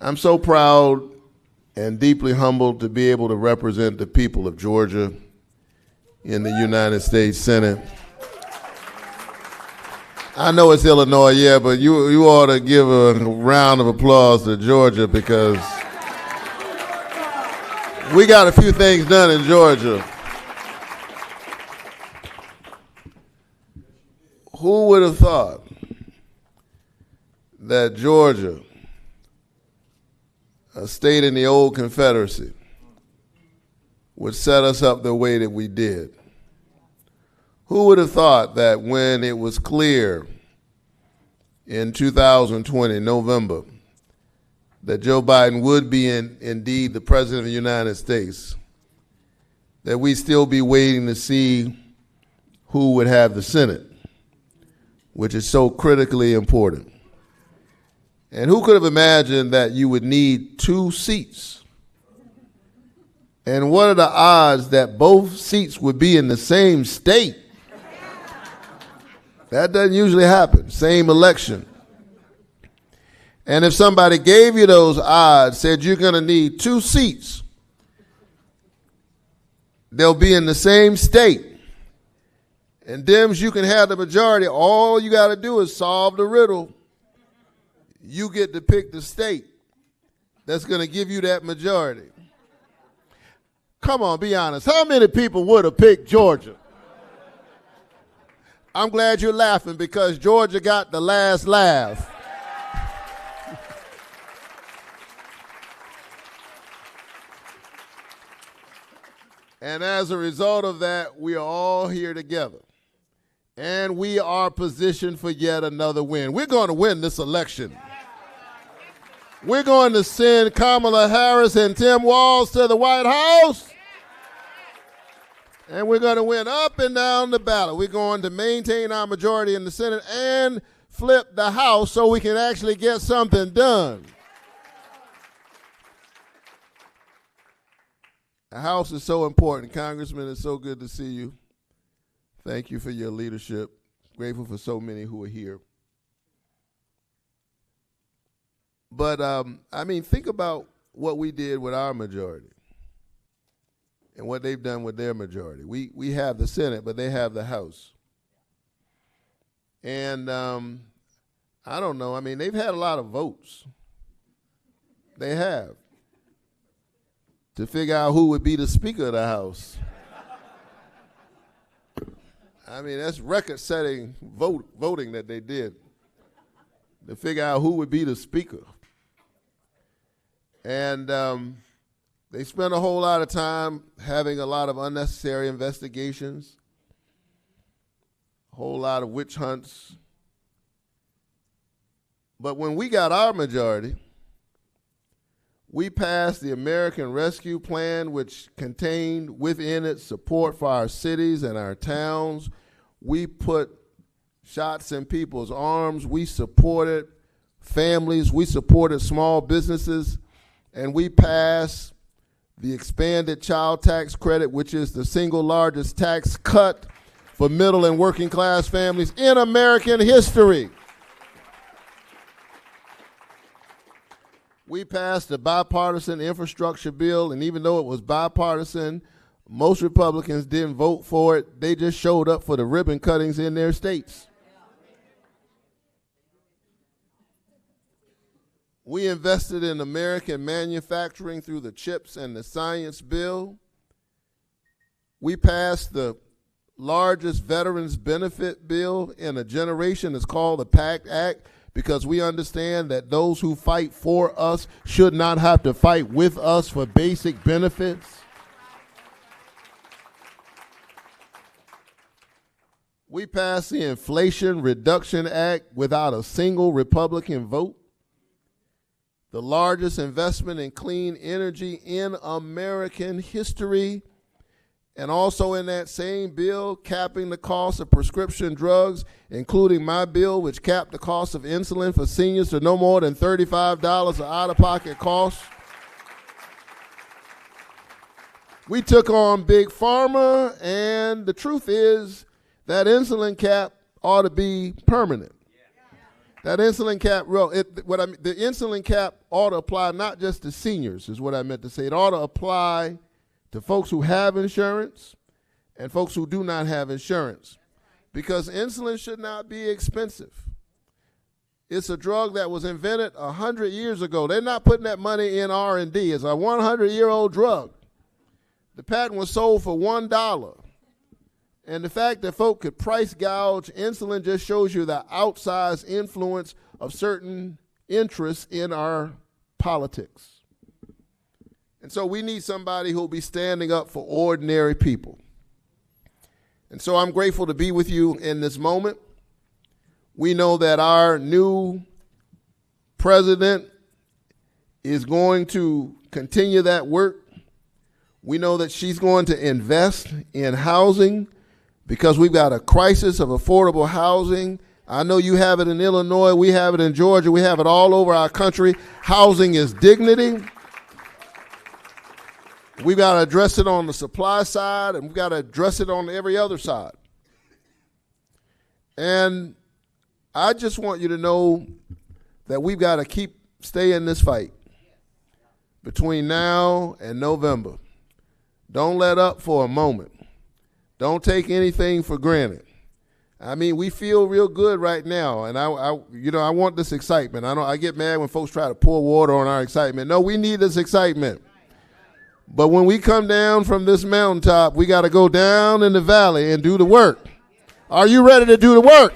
I'm so proud and deeply humbled to be able to represent the people of Georgia in the United States Senate. I know it's Illinois, yeah, but you ought to give a round of applause to Georgia because we got a few things done in Georgia. Who would have thought that Georgia, a state in the old Confederacy, would set us up the way that we did? Who would have thought that when it was clear in 2020, November, that Joe Biden would be indeed the President of the United States, that we'd still be waiting to see who would have the Senate, which is so critically important? And who could have imagined that you would need 2 seats? And what are the odds that both seats would be in the same state? That doesn't usually happen, same election. And if somebody gave you those odds, said you're going to need 2 seats, they'll be in the same state. And Dems, you can have the majority. All you got to do is solve the riddle. You get to pick the state that's going to give you that majority. Come on, be honest. How many people would have picked Georgia? I'm glad you're laughing because Georgia got the last laugh. And as a result of that, we are all here together. And we are positioned for yet another win. We're going to win this election. We're going to send Kamala Harris and Tim Walz to the White House. And we're going to win up and down the ballot. We're going to maintain our majority in the Senate and flip the House so we can actually get something done. The House is so important. Congressman, it's so good to see you. Thank you for your leadership. Grateful for so many who are here. But, I mean, think about what we did with our majority and what they've done with their majority. We have the Senate, but they have the House. And I don't know. I mean, they've had a lot of votes. They have. To figure out who would be the Speaker of the House. I mean, that's record-setting voting that they did to figure out who would be the Speaker. And they spent a whole lot of time having a lot of unnecessary investigations, a whole lot of witch hunts. But when we got our majority, we passed the American Rescue Plan, which contained within it support for our cities and our towns. We put shots in people's arms. We supported families. We supported small businesses. And we passed the expanded child tax credit, which is the single largest tax cut for middle and working class families in American history. We passed a bipartisan infrastructure bill, and even though it was bipartisan, most Republicans didn't vote for it. They just showed up for the ribbon cuttings in their states. We invested in American manufacturing through the CHIPS and the Science Bill. We passed the largest veterans benefit bill in a generation. It's called the PACT Act, because we understand that those who fight for us should not have to fight with us for basic benefits. We passed the Inflation Reduction Act without a single Republican vote. The largest investment in clean energy in American history. And also in that same bill, capping the cost of prescription drugs, including my bill, which capped the cost of insulin for seniors to no more than $35 of out-of-pocket costs. We took on Big Pharma, and the truth is that insulin cap ought to be permanent. That insulin cap, the insulin cap ought to apply not just to seniors, is what I meant to say. It ought to apply to folks who have insurance and folks who do not have insurance, because insulin should not be expensive. It's a drug that was invented 100 years ago. They're not putting that money in R&D. It's a 100-year-old drug. The patent was sold for $1. And the fact that folk could price gouge insulin just shows you the outsized influence of certain interests in our politics. And so we need somebody who will be standing up for ordinary people. And so I'm grateful to be with you in this moment. We know that our new president is going to continue that work. We know that she's going to invest in housing, because we've got a crisis of affordable housing. I know you have it in Illinois, we have it in Georgia, we have it all over our country. Housing is dignity. We've got to address it on the supply side, and we've got to address it on every other side. And I just want you to know that we've got to keep staying this fight between now and November. Don't let up for a moment. Don't take anything for granted. I mean, we feel real good right now, and I want this excitement. I get mad when folks try to pour water on our excitement. No, we need this excitement. But when we come down from this mountaintop, we got to go down in the valley and do the work. Are you ready to do the work?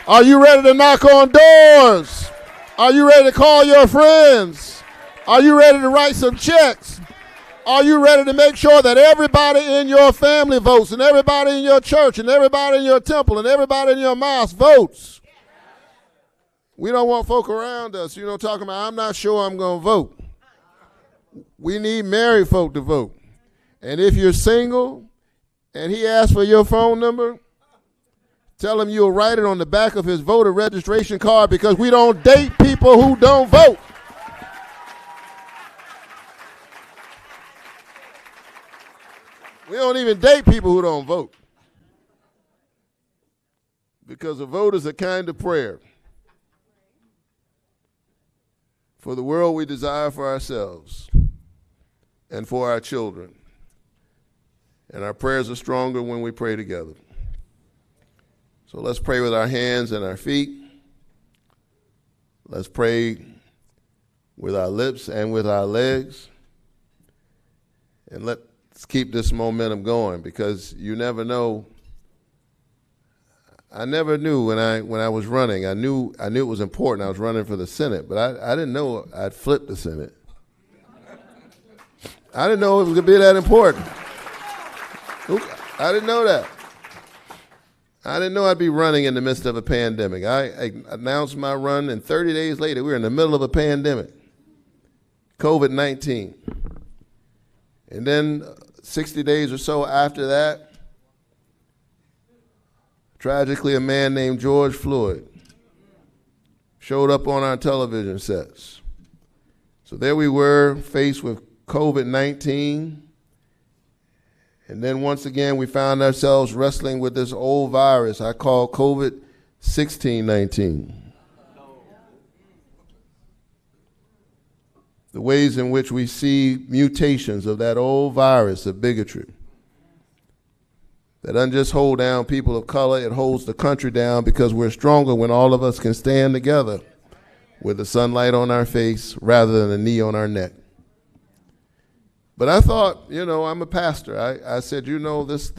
Are you ready to knock on doors? Are you ready to call your friends? Are you ready to write some checks? Are you ready to make sure that everybody in your family votes, and everybody in your church, and everybody in your temple, and everybody in your mosque votes? We don't want folk around us, talking about, I'm not sure I'm going to vote. We need married folk to vote. And if you're single and he asks for your phone number, tell him you'll write it on the back of his voter registration card, because we don't date people who don't vote. We don't even date people who don't vote, because a vote is a kind of prayer for the world we desire for ourselves and for our children. And our prayers are stronger when we pray together. So let's pray with our hands and our feet. Let's pray with our lips and with our legs. And let's keep this momentum going, because you never know. I never knew when I was running. I knew it was important. I was running for the Senate, but I didn't know I'd flip the Senate. I didn't know it was going to be that important. I didn't know that. I didn't know I'd be running in the midst of a pandemic. I announced my run, and 30 days later, we were in the middle of a pandemic, COVID-19. And then 60 days or so after that, tragically, a man named George Floyd showed up on our television sets. So there we were, faced with COVID-19. And then once again, we found ourselves wrestling with this old virus I call COVID-16-19. The ways in which we see mutations of that old virus of bigotry that doesn't just hold down people of color, it holds the country down, because we're stronger when all of us can stand together. with the sunlight on our face rather than a knee on our neck. But I thought, I'm a pastor. I said, this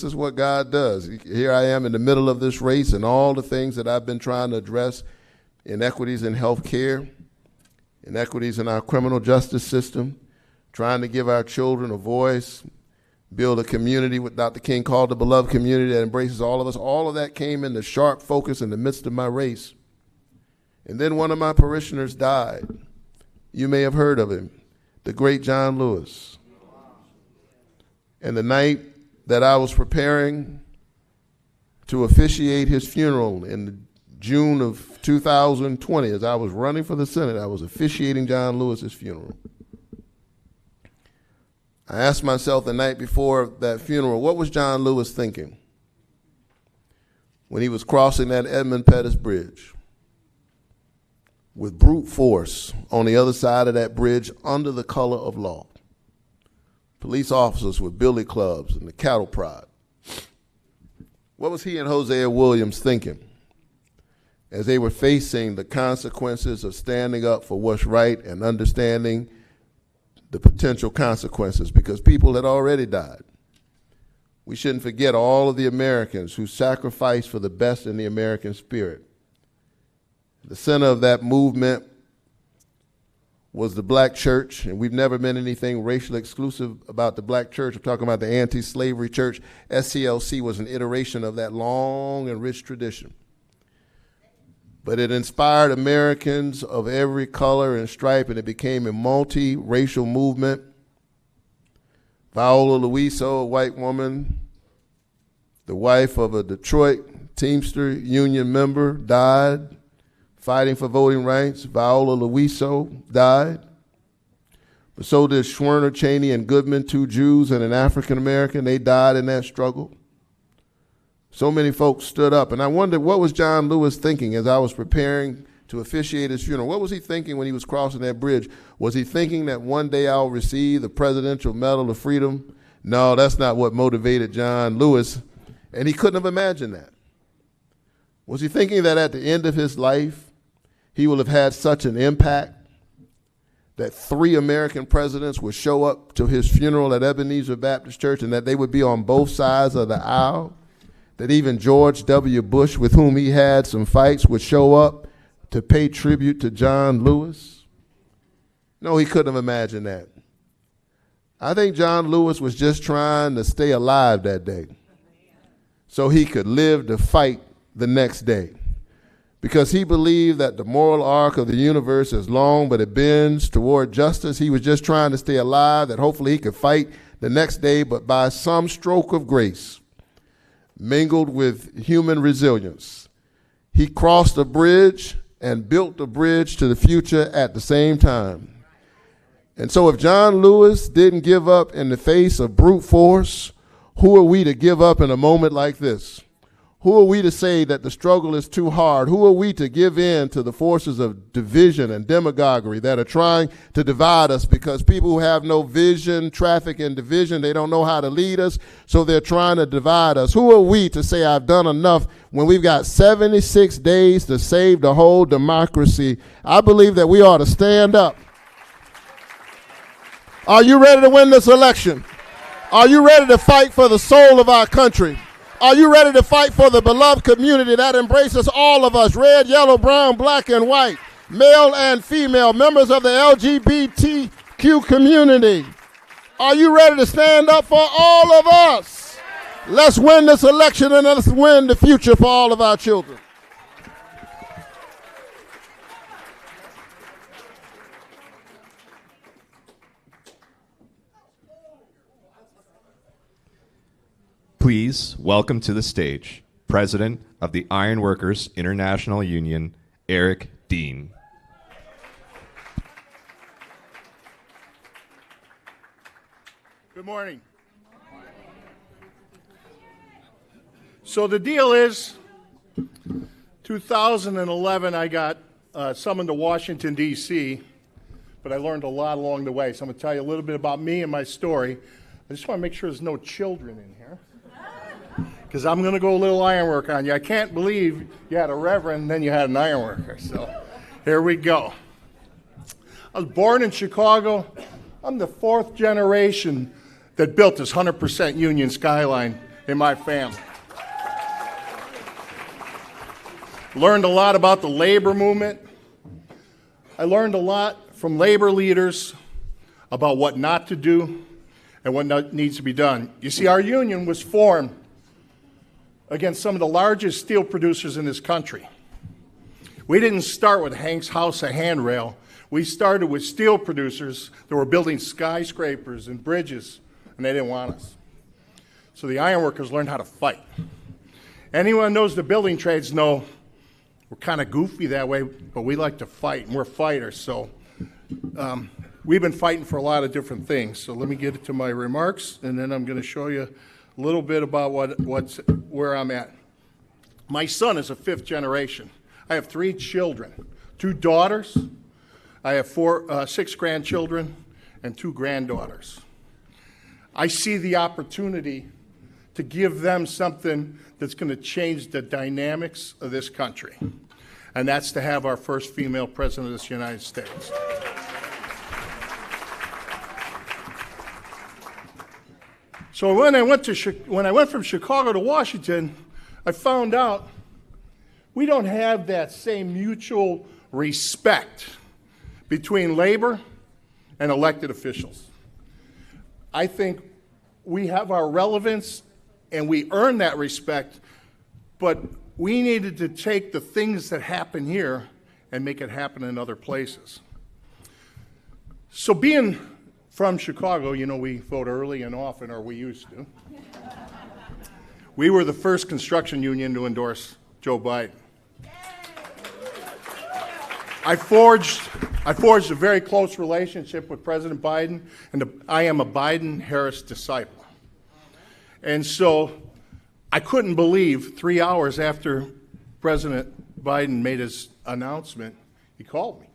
is what God does. Here I am in the middle of this race and all the things that I've been trying to address, inequities in health care, inequities in our criminal justice system, trying to give our children a voice, build a community, what Dr. King called the beloved community that embraces all of us. All of that came into sharp focus in the midst of my race. And then one of my parishioners died. You may have heard of him, the great John Lewis. And the night that I was preparing to officiate his funeral in June of 2020, as I was running for the Senate, I was officiating John Lewis's funeral. I asked myself the night before that funeral, what was John Lewis thinking when he was crossing that Edmund Pettus Bridge with brute force on the other side of that bridge under the color of law? Police officers with billy clubs and the cattle prod. What was he and Hosea Williams thinking as they were facing the consequences of standing up for what's right and understanding the potential consequences, because people had already died? We shouldn't forget all of the Americans who sacrificed for the best in the American spirit. The center of that movement was the black church, and we've never been anything racially exclusive about the black church. I'm talking about the anti-slavery church. SCLC was an iteration of that long and rich tradition. But it inspired Americans of every color and stripe, and it became a multi-racial movement. Viola Luiso, a white woman, the wife of a Detroit Teamster Union member, died fighting for voting rights. Viola Luiso died. But so did Schwerner, Cheney, and Goodman, two Jews and an African American. They died in that struggle. So many folks stood up, and I wondered, what was John Lewis thinking as I was preparing to officiate his funeral? What was he thinking when he was crossing that bridge? Was he thinking that one day I'll receive the Presidential Medal of Freedom? No, that's not what motivated John Lewis, and he couldn't have imagined that. Was he thinking that at the end of his life, he will have had such an impact that 3 American presidents would show up to his funeral at Ebenezer Baptist Church, and that they would be on both sides of the aisle? That even George W. Bush, with whom he had some fights, would show up to pay tribute to John Lewis? No, he couldn't have imagined that. I think John Lewis was just trying to stay alive that day so he could live to fight the next day, because he believed that the moral arc of the universe is long, but it bends toward justice. He was just trying to stay alive, that hopefully he could fight the next day, but by some stroke of grace, mingled with human resilience, he crossed a bridge and built a bridge to the future at the same time. And so if John Lewis didn't give up in the face of brute force, who are we to give up in a moment like this? Who are we to say that the struggle is too hard? Who are we to give in to the forces of division and demagoguery that are trying to divide us? Because people who have no vision, traffic in division, they don't know how to lead us, so they're trying to divide us. Who are we to say I've done enough when we've got 76 days to save the whole democracy? I believe that we ought to stand up. Are you ready to win this election? Are you ready to fight for the soul of our country? Are you ready to fight for the beloved community that embraces all of us, red, yellow, brown, black, and white, male and female, members of the LGBTQ community? Are you ready to stand up for all of us? Let's win this election, and let's win the future for all of our children. Please welcome to the stage President of the Iron Workers International Union, Eric Dean. Good morning. So the deal is, 2011 I got summoned to Washington, D.C., but I learned a lot along the way. So I'm going to tell you a little bit about me and my story. I just want to make sure there's no children in here, because I'm going to go a little ironwork on you. I can't believe you had a reverend and then you had an ironworker. So Here we go. I was born in Chicago. I'm the 4th generation that built this 100% union skyline in my family. Learned a lot about the labor movement. I learned a lot from labor leaders about what not to do and what needs to be done. You see, our union was formed against some of the largest steel producers in this country. We didn't start with Hank's House of Handrail. We started with steel producers that were building skyscrapers and bridges, and they didn't want us. So the ironworkers learned how to fight. Anyone who knows the building trades know we're kind of goofy that way, but we like to fight, and we're fighters. So we've been fighting for a lot of different things. So let me get to my remarks, and then I'm going to show you a little bit about where I'm at. My son is a 5th generation. I have 3 children, 2 daughters. I have 6 grandchildren and 2 granddaughters. I see the opportunity to give them something that's going to change the dynamics of this country, and that's to have our first female president of the United States. So when I went from Chicago to Washington, I found out we don't have that same mutual respect between labor and elected officials. I think we have our relevance and we earn that respect, but we needed to take the things that happen here and make it happen in other places. So being from Chicago, you know, we vote early and often, or we used to. We were the first construction union to endorse Joe Biden. I forged a very close relationship with President Biden, and I am a Biden-Harris disciple. And so I couldn't believe 3 hours after President Biden made his announcement, he called me.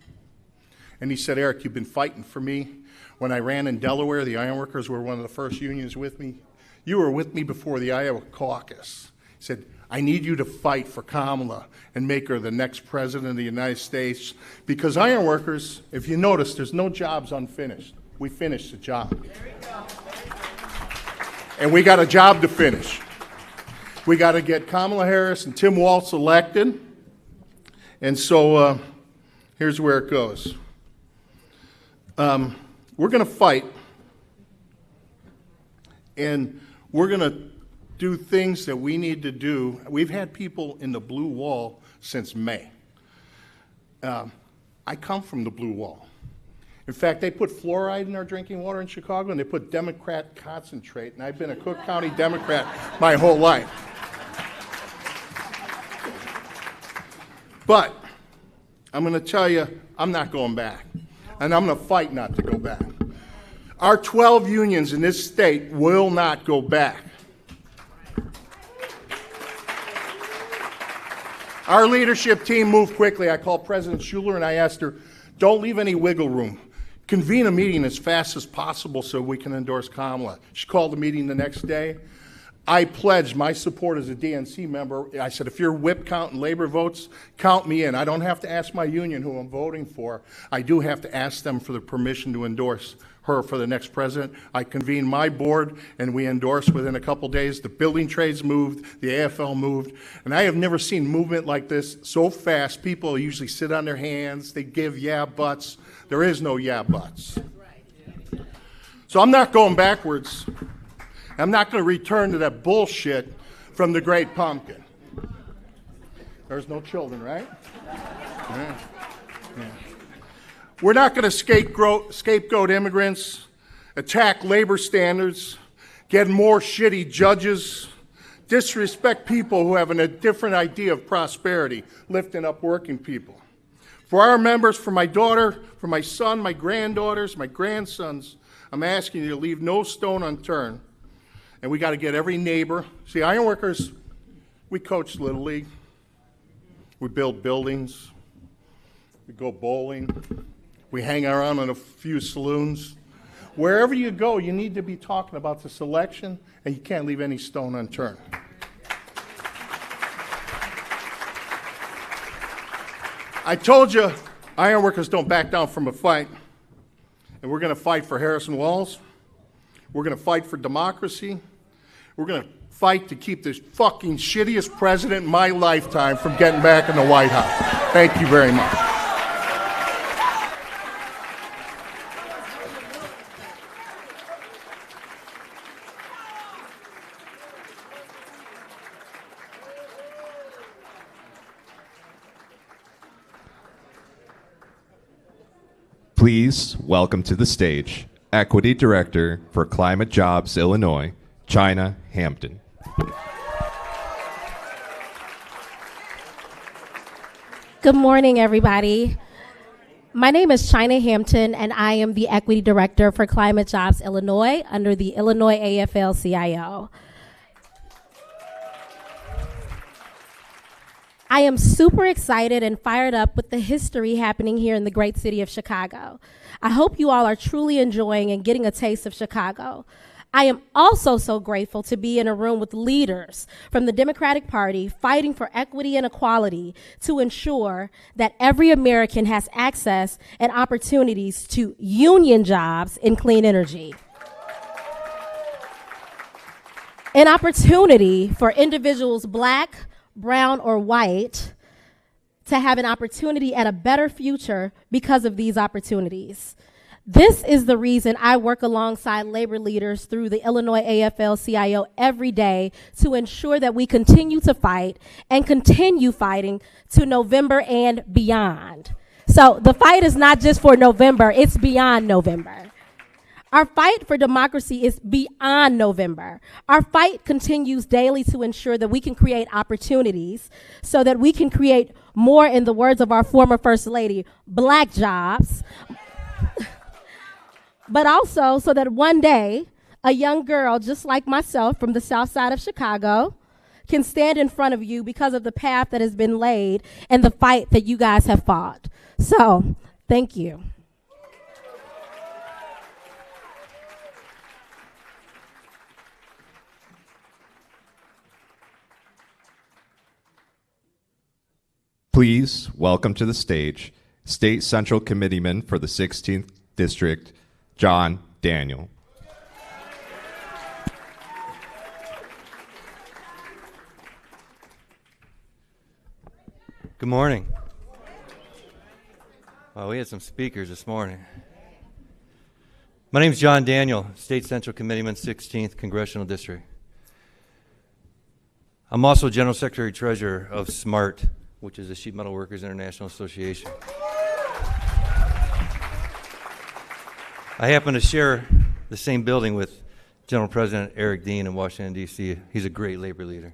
And he said, Eric, you've been fighting for me. When I ran in Delaware, the ironworkers were one of the first unions with me. You were with me before the Iowa caucus. He said, I need you to fight for Kamala and make her the next president of the United States, because ironworkers, if you notice, there's no jobs unfinished. We finished the job. There we go. And we got a job to finish. We got to get Kamala Harris and Tim Walz elected. And so here's where it goes. We're going to fight, and we're going to do things that we need to do. We've had people in the blue wall since May. I come from the blue wall. In fact, they put fluoride in our drinking water in Chicago, and they put Democrat concentrate, and I've been a Cook County Democrat my whole life. But I'm going to tell you, I'm not going back, and I'm going to fight not to go back. Our 12 unions in this state will not go back. Our leadership team moved quickly. I called President Schuler and I asked her, don't leave any wiggle room. Convene a meeting as fast as possible so we can endorse Kamala. She called the meeting the next day. I pledged my support as a DNC member. I said, if you're whip counting labor votes, count me in. I don't have to ask my union who I'm voting for. I do have to ask them for the permission to endorse her for the next president. I convened my board, and we endorsed within a couple days. The building trades moved, the AFL moved, and I have never seen movement like this so fast. People usually sit on their hands. They give yeah buts. There is no yeah buts. So I'm not going backwards. I'm not going to return to that bullshit from the Great Pumpkin. There's no children, right? Yeah. Yeah. We're not going to scapegoat immigrants, attack labor standards, get more shitty judges, disrespect people who have a different idea of prosperity, lifting up working people. For our members, for my daughter, for my son, my granddaughters, my grandsons, I'm asking you to leave no stone unturned. And we got to get every neighbor. See, ironworkers, we coach Little League. We build buildings. We go bowling. We hang around in a few saloons. Wherever you go, you need to be talking about this election, and you can't leave any stone unturned. I told you Ironworkers don't back down from a fight, and we're going to fight for Harrison Walls. We're going to fight for democracy. We're going to fight to keep this fucking shittiest president in my lifetime from getting back in the White House. Thank you very much. Please welcome to the stage Equity Director for Climate Jobs Illinois, Chynna Hampton. Good morning, everybody. My name is Chynna Hampton, and I am the Equity Director for Climate Jobs Illinois under the Illinois AFL-CIO. I am super excited and fired up with the history happening here in the great city of Chicago. I hope you all are truly enjoying and getting a taste of Chicago. I am also so grateful to be in a room with leaders from the Democratic Party fighting for equity and equality to ensure that every American has access and opportunities to union jobs in clean energy. An opportunity for individuals black, brown, or white to have an opportunity at a better future because of these opportunities. This is the reason I work alongside labor leaders through the Illinois AFL-CIO every day to ensure that we continue to fight and continue fighting to November and beyond. So the fight is not just for November, it's beyond November. Our fight for democracy is beyond November. Our fight continues daily to ensure that we can create opportunities so that we can create more, in the words of our former First Lady, black jobs, but also so that one day a young girl just like myself from the south side of Chicago can stand in front of you because of the path that has been laid and the fight that you guys have fought. So, thank you. Please welcome to the stage State Central Committeeman for the 16th District, John Daniel. Good morning. Well, we had some speakers this morning. My name is John Daniel, State Central Committeeman, 16th Congressional District. I'm also General Secretary Treasurer of SMART, which is the Sheet Metal Workers International Association. I happen to share the same building with General President Eric Dean in Washington, D.C. He's a great labor leader.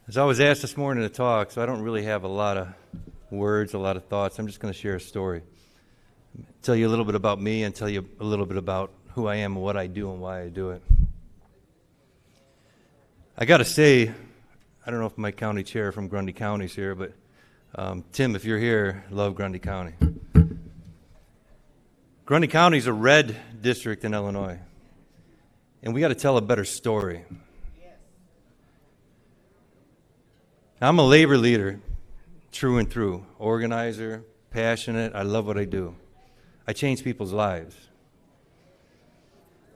As I was asked this morning to talk, so I don't really have a lot of words, a lot of thoughts. I'm just going to share a story. Tell you a little bit about me and tell you a little bit about who I am and what I do and why I do it. I got to say, I don't know if my county chair from Grundy County is here, but Tim, if you're here, love Grundy County. Grundy County is a red district in Illinois, and we got to tell a better story. I'm a labor leader, through and through, organizer, passionate. I love what I do. I change people's lives.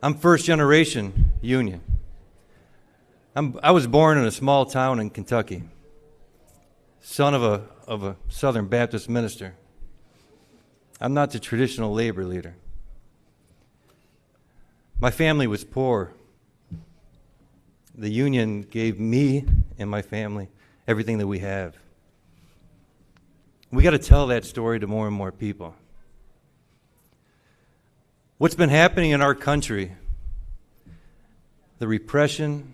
I'm first generation union. I was born in a small town in Kentucky, son of a Southern Baptist minister. I'm not the traditional labor leader. My family was poor. The union gave me and my family everything that we have. We got to tell that story to more and more people. What's been happening in our country, the repression,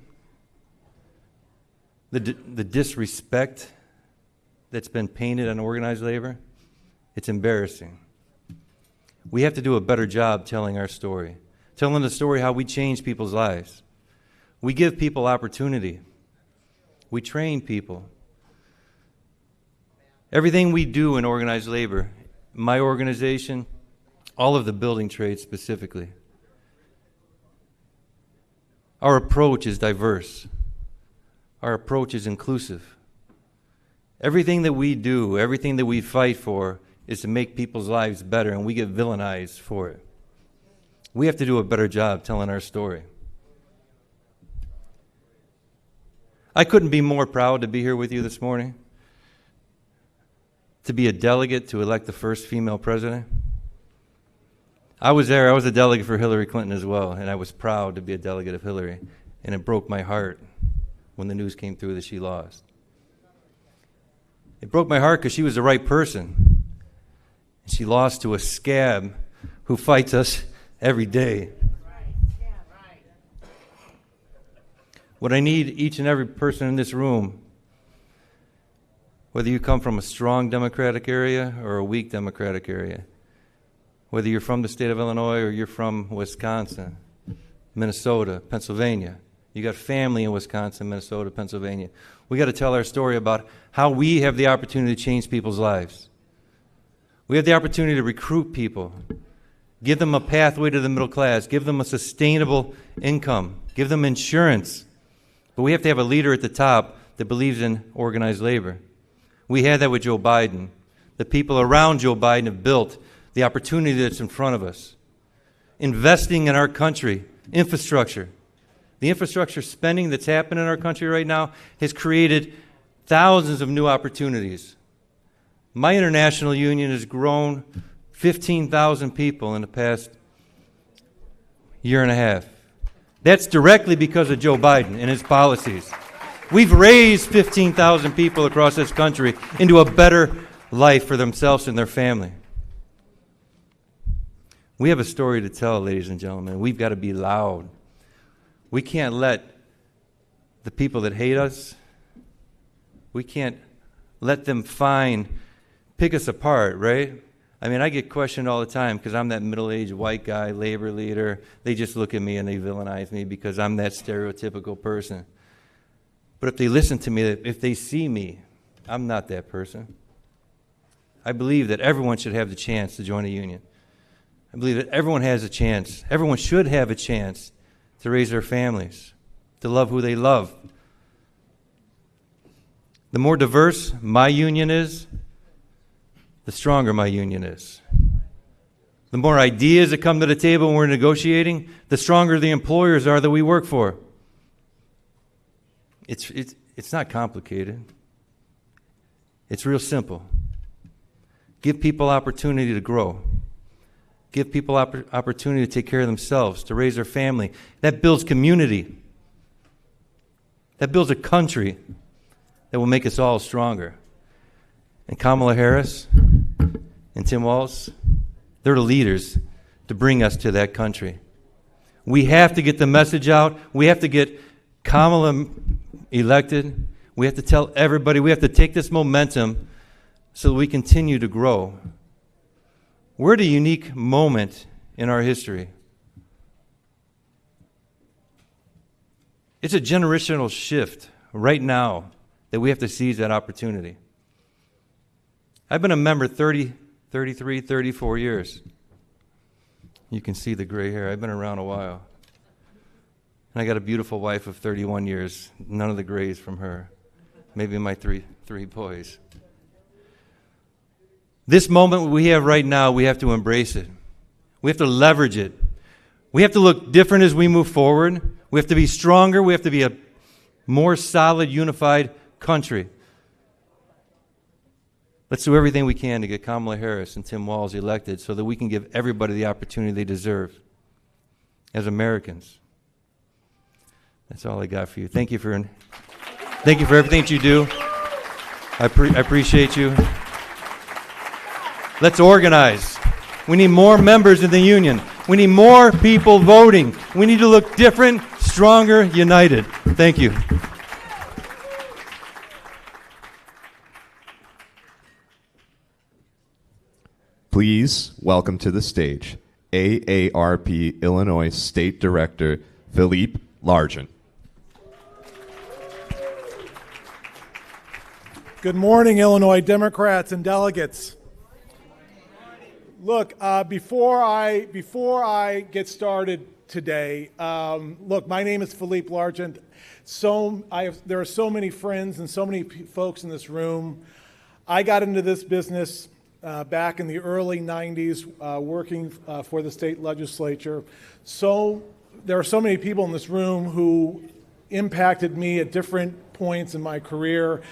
the disrespect that's been painted on organized labor, it's embarrassing. We have to do a better job telling our story, telling the story how we change people's lives. We give people opportunity. We train people. Everything we do in organized labor, my organization, all of the building trades specifically, our approach is diverse. Our approach is inclusive. Everything that we do, everything that we fight for is to make people's lives better, and we get villainized for it. We have to do a better job telling our story. I couldn't be more proud to be here with you this morning, to be a delegate to elect the first female president. I was there. I was a delegate for Hillary Clinton as well, and I was proud to be a delegate of Hillary, and it broke my heart when the news came through that she lost. It broke my heart because she was the right person. She lost to a scab who fights us every day. What I need each and every person in this room, whether you come from a strong Democratic area or a weak Democratic area, whether you're from the state of Illinois or you're from Wisconsin, Minnesota, Pennsylvania, you got family in Wisconsin, Minnesota, Pennsylvania. We got to tell our story about how we have the opportunity to change people's lives. We have the opportunity to recruit people, give them a pathway to the middle class, give them a sustainable income, give them insurance. But we have to have a leader at the top that believes in organized labor. We had that with Joe Biden. The people around Joe Biden have built the opportunity that's in front of us. Investing in our country, infrastructure. The infrastructure spending that's happening in our country right now has created thousands of new opportunities. My international union has grown 15,000 people in the past year and a half. That's directly because of Joe Biden and his policies. We've raised 15,000 people across this country into a better life for themselves and their family. We have a story to tell, ladies and gentlemen. We've got to be loud. We can't let the people that hate us, we can't let them pick us apart, right? I mean, I get questioned all the time because I'm that middle-aged white guy, labor leader. They just look at me and they villainize me because I'm that stereotypical person. But if they listen to me, if they see me, I'm not that person. I believe that everyone should have the chance to join a union. I believe that everyone has a chance. Everyone should have a chance to raise their families, to love who they love. The more diverse my union is, the stronger my union is. The more ideas that come to the table when we're negotiating, the stronger the employers are that we work for. It's not complicated. It's real simple. Give people opportunity to grow. Give people opportunity to take care of themselves, to raise their family. That builds community. That builds a country that will make us all stronger. And Kamala Harris and Tim Walz, they're the leaders to bring us to that country. We have to get the message out. We have to get Kamala elected. We have to tell everybody. We have to take this momentum so that we continue to grow. We're at a unique moment in our history. It's a generational shift right now that we have to seize that opportunity. I've been a member 33, 34 years. You can see the gray hair. I've been around a while. And I got a beautiful wife of 31 years. None of the grays from her. Maybe my three boys. This moment we have right now, we have to embrace it. We have to leverage it. We have to look different as we move forward. We have to be stronger. We have to be a more solid, unified country. Let's do everything we can to get Kamala Harris and Tim Walz elected so that we can give everybody the opportunity they deserve as Americans. That's all I got for you. Thank you for everything that you do. I appreciate you. Let's organize. We need more members in the union. We need more people voting. We need to look different, stronger, united. Thank you. Please welcome to the stage AARP Illinois State Director Philippe Largent. Good morning, Illinois Democrats and delegates. Look, before I get started today, look, my name is Philippe Largent. There are so many friends and so many folks in this room. I got into this business back in the early 90s working for the state legislature. So there are so many people in this room who impacted me at different points in my career,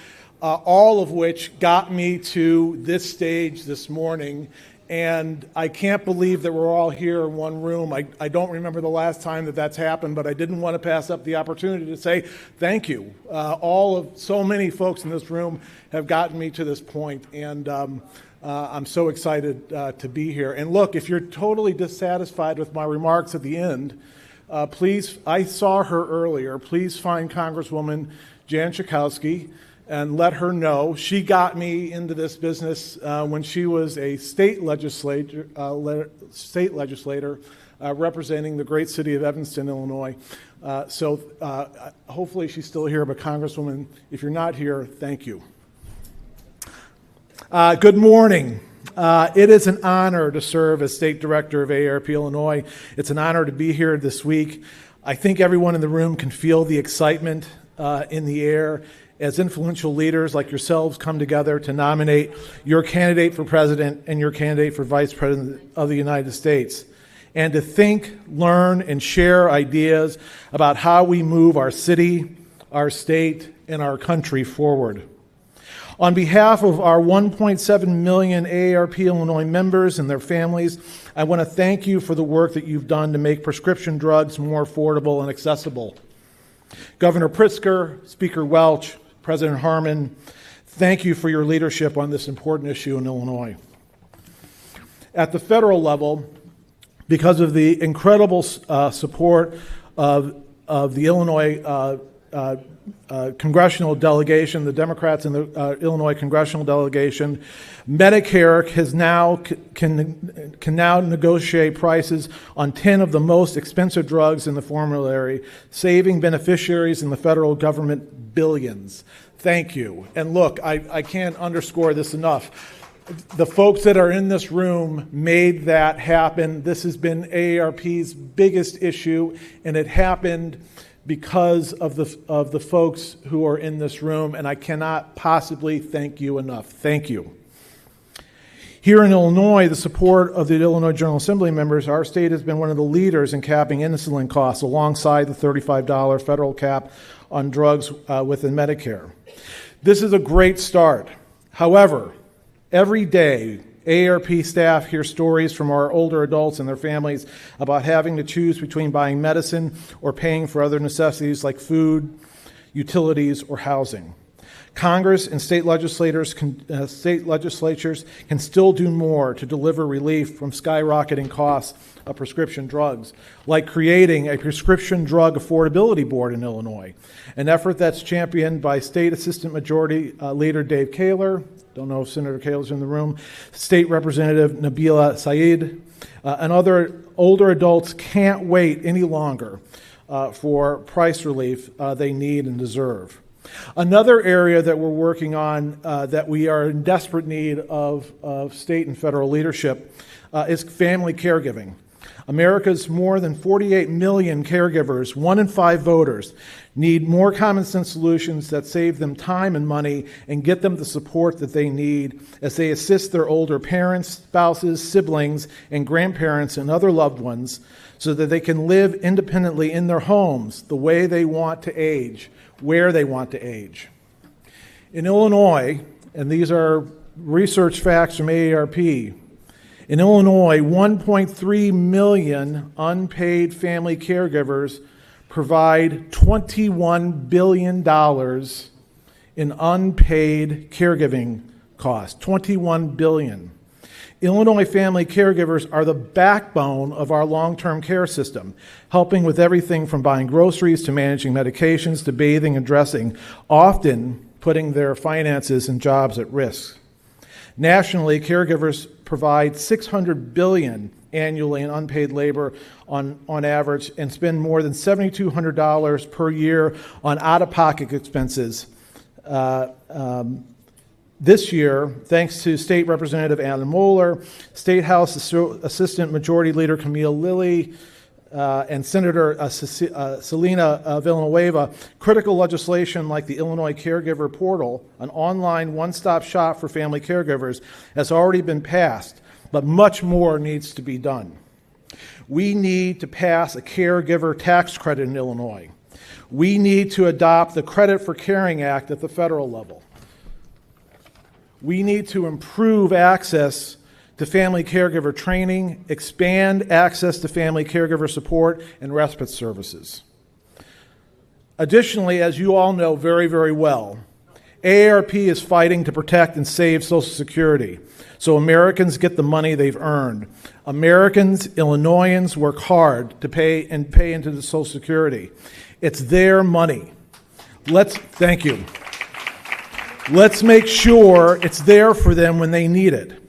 all of which got me to this stage this morning. And I can't believe that we're all here in one room. I don't remember the last time that that's happened, but I didn't want to pass up the opportunity to say thank you. So many folks in this room have gotten me to this point, and I'm so excited to be here. And look, if you're totally dissatisfied with my remarks at the end, please, I saw her earlier, please find Congresswoman Jan Schakowsky and let her know. She got me into this business when she was a state legislator representing the great city of Evanston, Illinois. So hopefully she's still here, but Congresswoman, if you're not here, thank you. Good morning. It is an honor to serve as State Director of AARP Illinois. It's an honor to be here this week. I think everyone in the room can feel the excitement in the air as influential leaders like yourselves come together to nominate your candidate for president and your candidate for vice president of the United States, and to think, learn, and share ideas about how we move our city, our state, and our country forward. On behalf of our 1.7 million AARP Illinois members and their families, I want to thank you for the work that you've done to make prescription drugs more affordable and accessible. Governor Pritzker, Speaker Welch, President Harmon, thank you for your leadership on this important issue in Illinois. At the federal level, because of the incredible support of the Illinois congressional delegation, the Democrats in the Illinois congressional delegation, Medicare can now negotiate prices on 10 of the most expensive drugs in the formulary, saving beneficiaries and the federal government billions. Thank you. And look, I can't underscore this enough. The folks that are in this room made that happen. This has been AARP's biggest issue, and it happened because of the folks who are in this room, and I cannot possibly thank you enough. Thank you. Here in Illinois, the support of the Illinois General Assembly members, our state has been one of the leaders in capping insulin costs alongside the $35 federal cap on drugs within Medicare. This is a great start. However, every day, AARP staff hear stories from our older adults and their families about having to choose between buying medicine or paying for other necessities like food, utilities, or housing. Congress and state legislatures can still do more to deliver relief from skyrocketing costs of prescription drugs, like creating a prescription drug affordability board in Illinois, an effort that's championed by State Assistant Majority Leader Dave Kaler. Don't know if Senator Kaler's in the room. State Representative Nabila Saeed and other older adults can't wait any longer for price relief they need and deserve. Another area that we're working on that we are in desperate need of state and federal leadership is family caregiving. America's more than 48 million caregivers, 1 in 5 voters, need more common sense solutions that save them time and money and get them the support that they need as they assist their older parents, spouses, siblings, and grandparents and other loved ones so that they can live independently in their homes the way they want to age, where they want to age. In Illinois, and these are research facts from AARP, in Illinois, 1.3 million unpaid family caregivers provide $21 billion in unpaid caregiving costs. $21 billion. Illinois family caregivers are the backbone of our long-term care system, helping with everything from buying groceries to managing medications to bathing and dressing, often putting their finances and jobs at risk. Nationally, caregivers provide $600 billion annually in unpaid labor on average and spend more than $7,200 per year on out-of-pocket expenses This year, thanks to State Representative Anna Moeller, State House Assistant Majority Leader Camille Lilly, and Senator Selena Villanueva, critical legislation like the Illinois Caregiver Portal, an online one-stop shop for family caregivers, has already been passed, but much more needs to be done. We need to pass a caregiver tax credit in Illinois. We need to adopt the Credit for Caring Act at the federal level. We need to improve access to family caregiver training, expand access to family caregiver support and respite services. Additionally, as you all know very, very well, AARP is fighting to protect and save Social Security so Americans get the money they've earned. Americans, Illinoisans work hard to pay into the Social Security. It's their money. Thank you. Let's make sure it's there for them when they need it.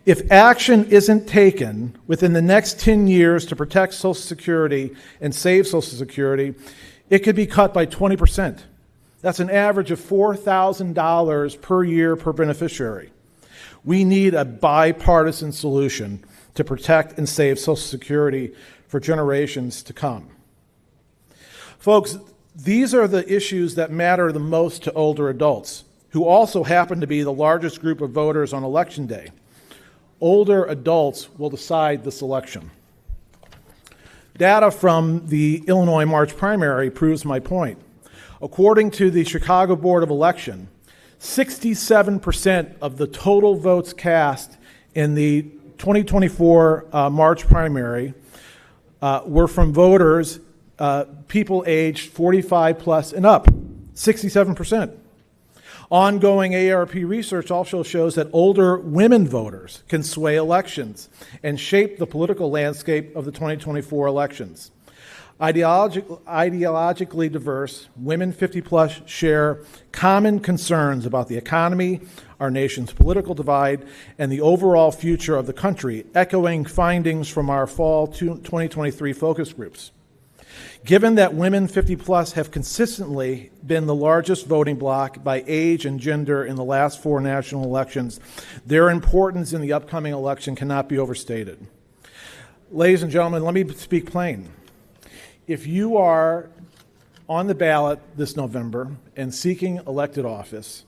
If action isn't taken within the next 10 years to protect Social Security and save Social Security, it could be cut by 20%. That's an average of $4,000 per year per beneficiary. We need a bipartisan solution to protect and save Social Security for generations to come. Folks, these are the issues that matter the most to older adults, who also happen to be the largest group of voters on Election Day. Older adults will decide this election. Data from the Illinois March primary proves my point. According to the Chicago Board of Election, 67% of the total votes cast in the 2024 March primary were from voters, people aged 45 plus and up, 67%. Ongoing AARP research also shows that older women voters can sway elections and shape the political landscape of the 2024 elections. Ideologically diverse, women 50 plus share common concerns about the economy, our nation's political divide, and the overall future of the country, echoing findings from our fall 2023 focus groups. Given that women 50 plus have consistently been the largest voting bloc by age and gender in the last 4 national elections, their importance in the upcoming election cannot be overstated. Ladies and gentlemen, let me speak plain. If you are on the ballot this November and seeking elected office,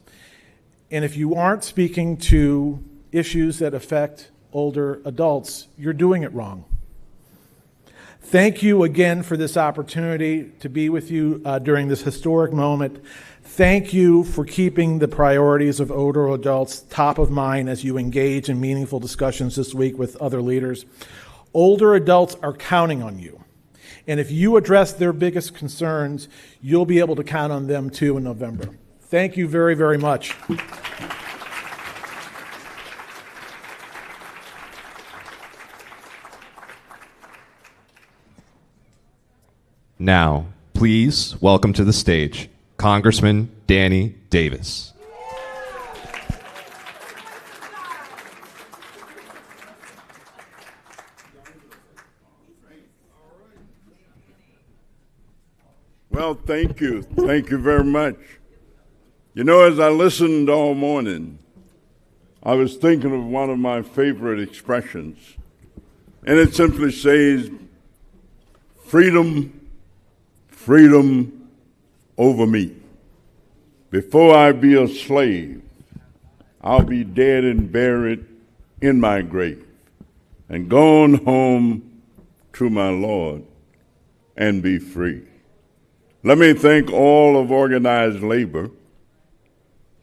and if you aren't speaking to issues that affect older adults, you're doing it wrong. Thank you again for this opportunity to be with you during this historic moment. Thank you for keeping the priorities of older adults top of mind as you engage in meaningful discussions this week with other leaders. Older adults are counting on you. And if you address their biggest concerns, you'll be able to count on them too in November. Thank you very, very much. Now, please welcome to the stage Congressman Danny Davis. Well, thank you. Thank you very much. You know, as I listened all morning, I was thinking of one of my favorite expressions, and it simply says, freedom, freedom over me. Before I be a slave, I'll be dead and buried in my grave and gone home to my Lord and be free. Let me thank all of organized labor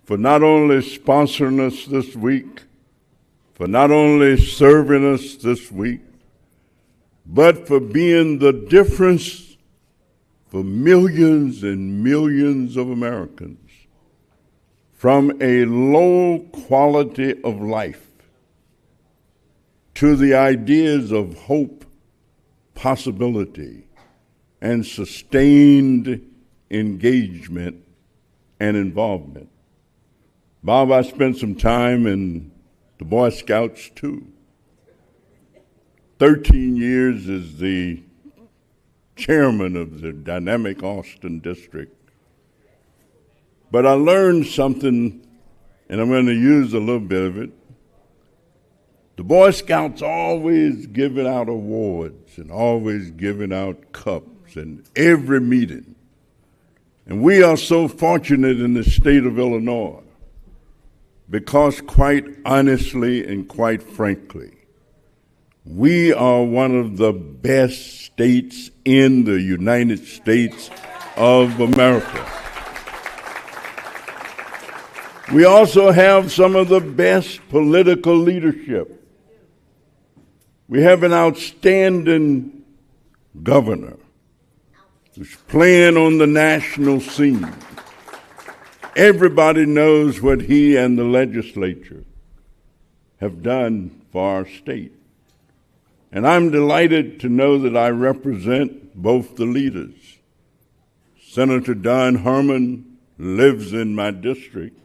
for not only sponsoring us this week, for not only serving us this week, but for being the difference for millions and millions of Americans from a low quality of life to the ideas of hope, possibility, and sustained engagement and involvement. Bob, I spent some time in the Boy Scouts too. 13 years as the chairman of the dynamic Austin district. But I learned something, and I'm going to use a little bit of it. The Boy Scouts always giving out awards and always giving out cups in every meeting. And we are so fortunate in the state of Illinois because quite honestly and quite frankly, we are one of the best states in the United States of America. We also have some of the best political leadership. We have an outstanding governor who's playing on the national scene. Everybody knows what he and the legislature have done for our state. And I'm delighted to know that I represent both the leaders. Senator Don Herman lives in my district.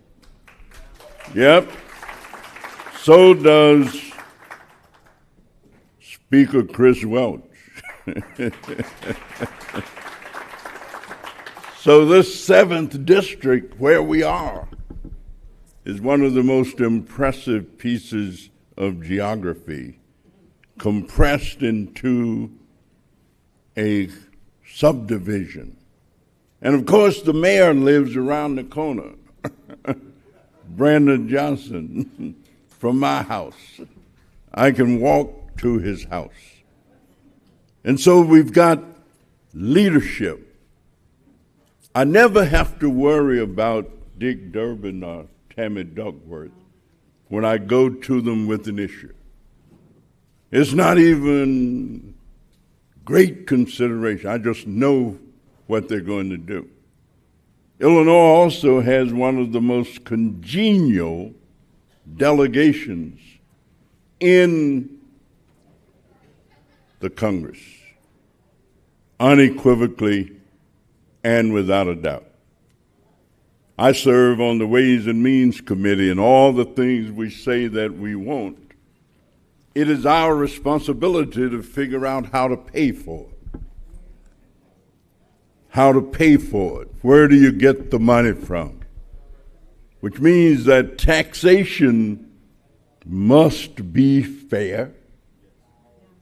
Yep. So does Speaker Chris Welch. So this 7th district, where we are, is one of the most impressive pieces of geography compressed into a subdivision. And of course, the mayor lives around the corner, Brandon Johnson, from my house. I can walk to his house. And so we've got leadership. I never have to worry about Dick Durbin or Tammy Duckworth when I go to them with an issue. It's not even great consideration. I just know what they're going to do. Illinois also has one of the most congenial delegations in the Congress, unequivocally and without a doubt. I serve on the Ways and Means Committee, and all the things we say that we want, it is our responsibility to figure out how to pay for it. How to pay for it. Where do you get the money from? Which means that taxation must be fair,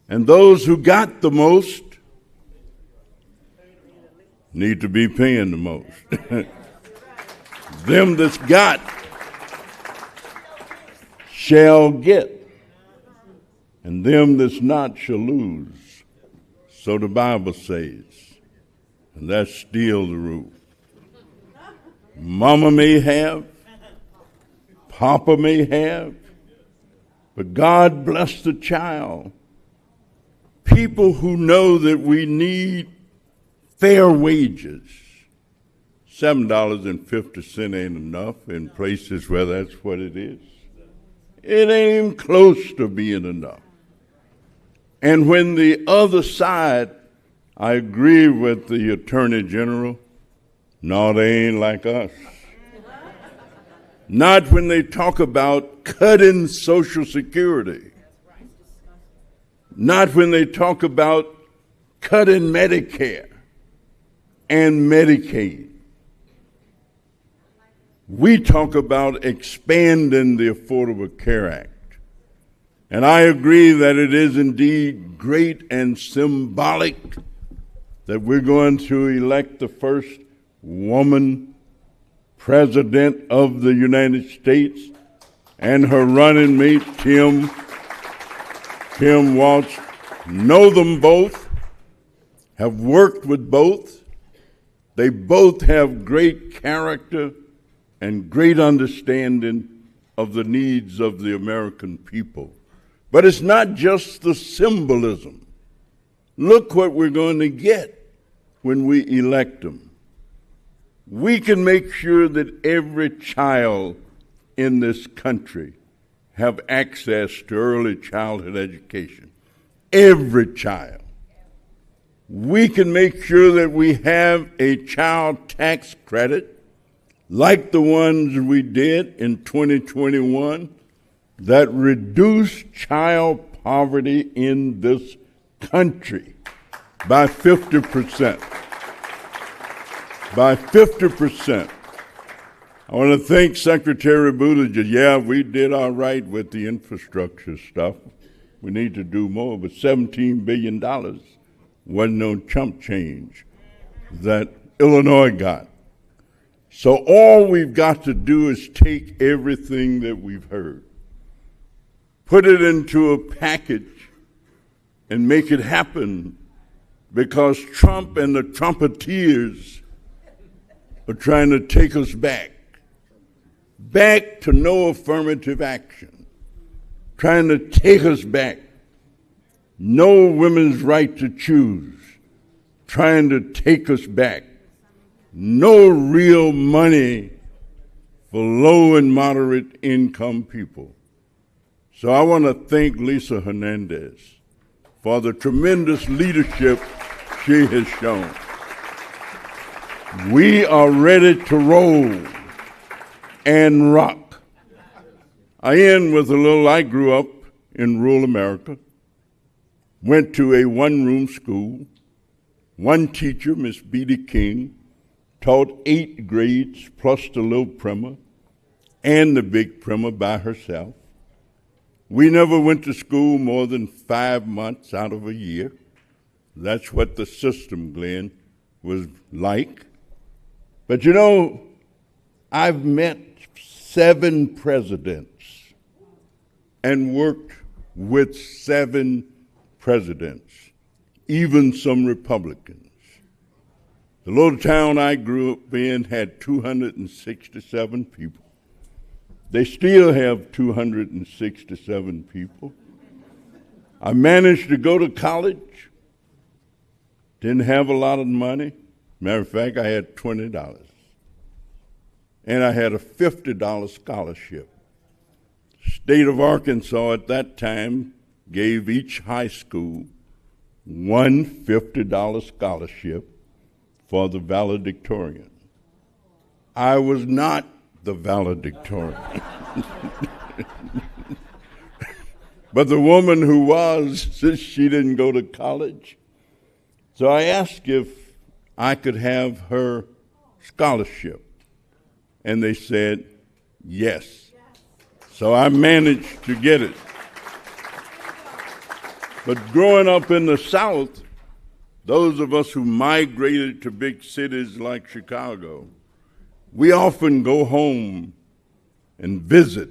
and those who got the most need to be paying the most. Them that's got shall get, and them that's not shall lose. So the Bible says, and that's still the rule. Mama may have, Papa may have, but God bless the child. People who know that we need fair wages. $7.50 ain't enough in places where that's what it is. It ain't even close to being enough. And when the other side, I agree with the Attorney General, no, they ain't like us. Not when they talk about cutting Social Security. Not when they talk about cutting Medicare and Medicaid. We talk about expanding the Affordable Care Act. And I agree that it is indeed great and symbolic that we're going to elect the first woman president of the United States, and her running mate, Tim Walsh. Know them both, have worked with both. They both have great character and great understanding of the needs of the American people. But it's not just the symbolism. Look what we're going to get when we elect them. We can make sure that every child in this country have access to early childhood education. Every child. We can make sure that we have a child tax credit like the ones we did in 2021 that reduce child poverty in this country by 50%. By 50%. I want to thank Secretary Buttigieg. Yeah, we did all right with the infrastructure stuff. We need to do more, but $17 billion wasn't no chump change that Illinois got. So all we've got to do is take everything that we've heard, put it into a package, and make it happen, because Trump and the Trumpeteers are trying to take us back to no affirmative action, trying to take us back, no women's right to choose, trying to take us back, no real money for low and moderate income people. So I want to thank Lisa Hernandez for the tremendous leadership she has shown. We are ready to roll and rock. I end with a little, I grew up in rural America, went to a one-room school, one teacher, Miss Beatty King, taught 8 grades plus the little primer and the big primer by herself. We never went to school more than 5 months out of a year. That's what the system, Glenn, was like. But you know, I've met 7 presidents and worked with 7 presidents, even some Republicans. The little town I grew up in had 267 people. They still have 267 people. I managed to go to college, didn't have a lot of money. Matter of fact, I had $20. And I had a $50 scholarship. State of Arkansas at that time gave each high school one $50 scholarship for the valedictorian. I was not the valedictorian. But the woman who was, since she didn't go to college, so I asked if I could have her scholarship. And they said yes. So I managed to get it. But growing up in the South, those of us who migrated to big cities like Chicago, we often go home and visit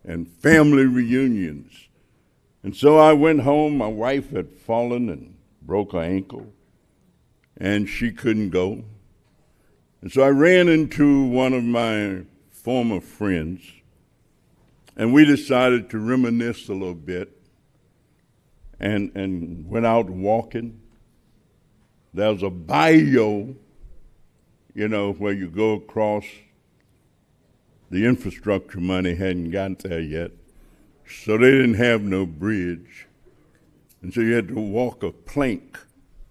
and family reunions. And so I went home. My wife had fallen and broke her ankle, and she couldn't go. And so I ran into one of my former friends, and we decided to reminisce a little bit and went out walking. There's a bayou, you know, where you go across. The infrastructure money hadn't gotten there yet, so they didn't have no bridge. And so you had to walk a plank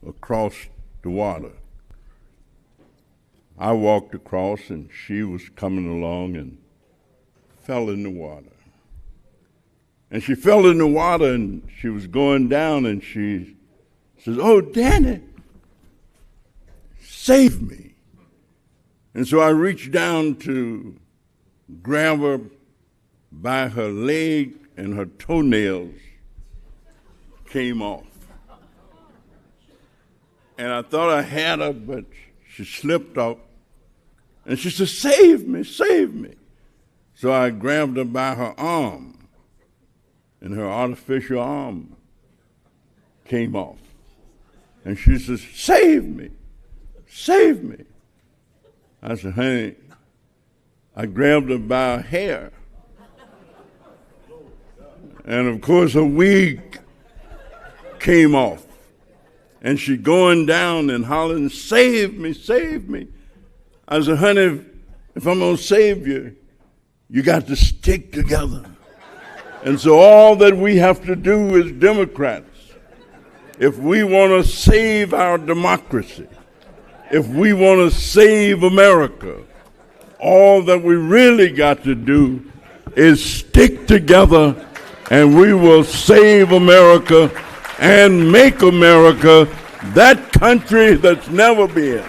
across the water. I walked across, and she was coming along and fell in the water. And she fell in the water, and she was going down, and she says, "Oh, Danny, save me." And so I reached down to grab her by her leg, and her toenails came off. And I thought I had her, but she slipped off. And she said, "Save me, save me." So I grabbed her by her arm, and her artificial arm came off. And she says, "Save me, save me." I said, "Honey," I grabbed her by her hair. And of course her wig came off. And she going down and hollering, "Save me, save me." I said, "Honey, if I'm going to save you, you got to stick together." And so all that we have to do as Democrats, if we want to save our democracy, if we want to save America, all that we really got to do is stick together, and we will save America and make America that country that's never been,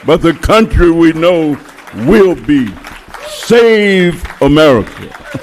but the country we know will be Save America.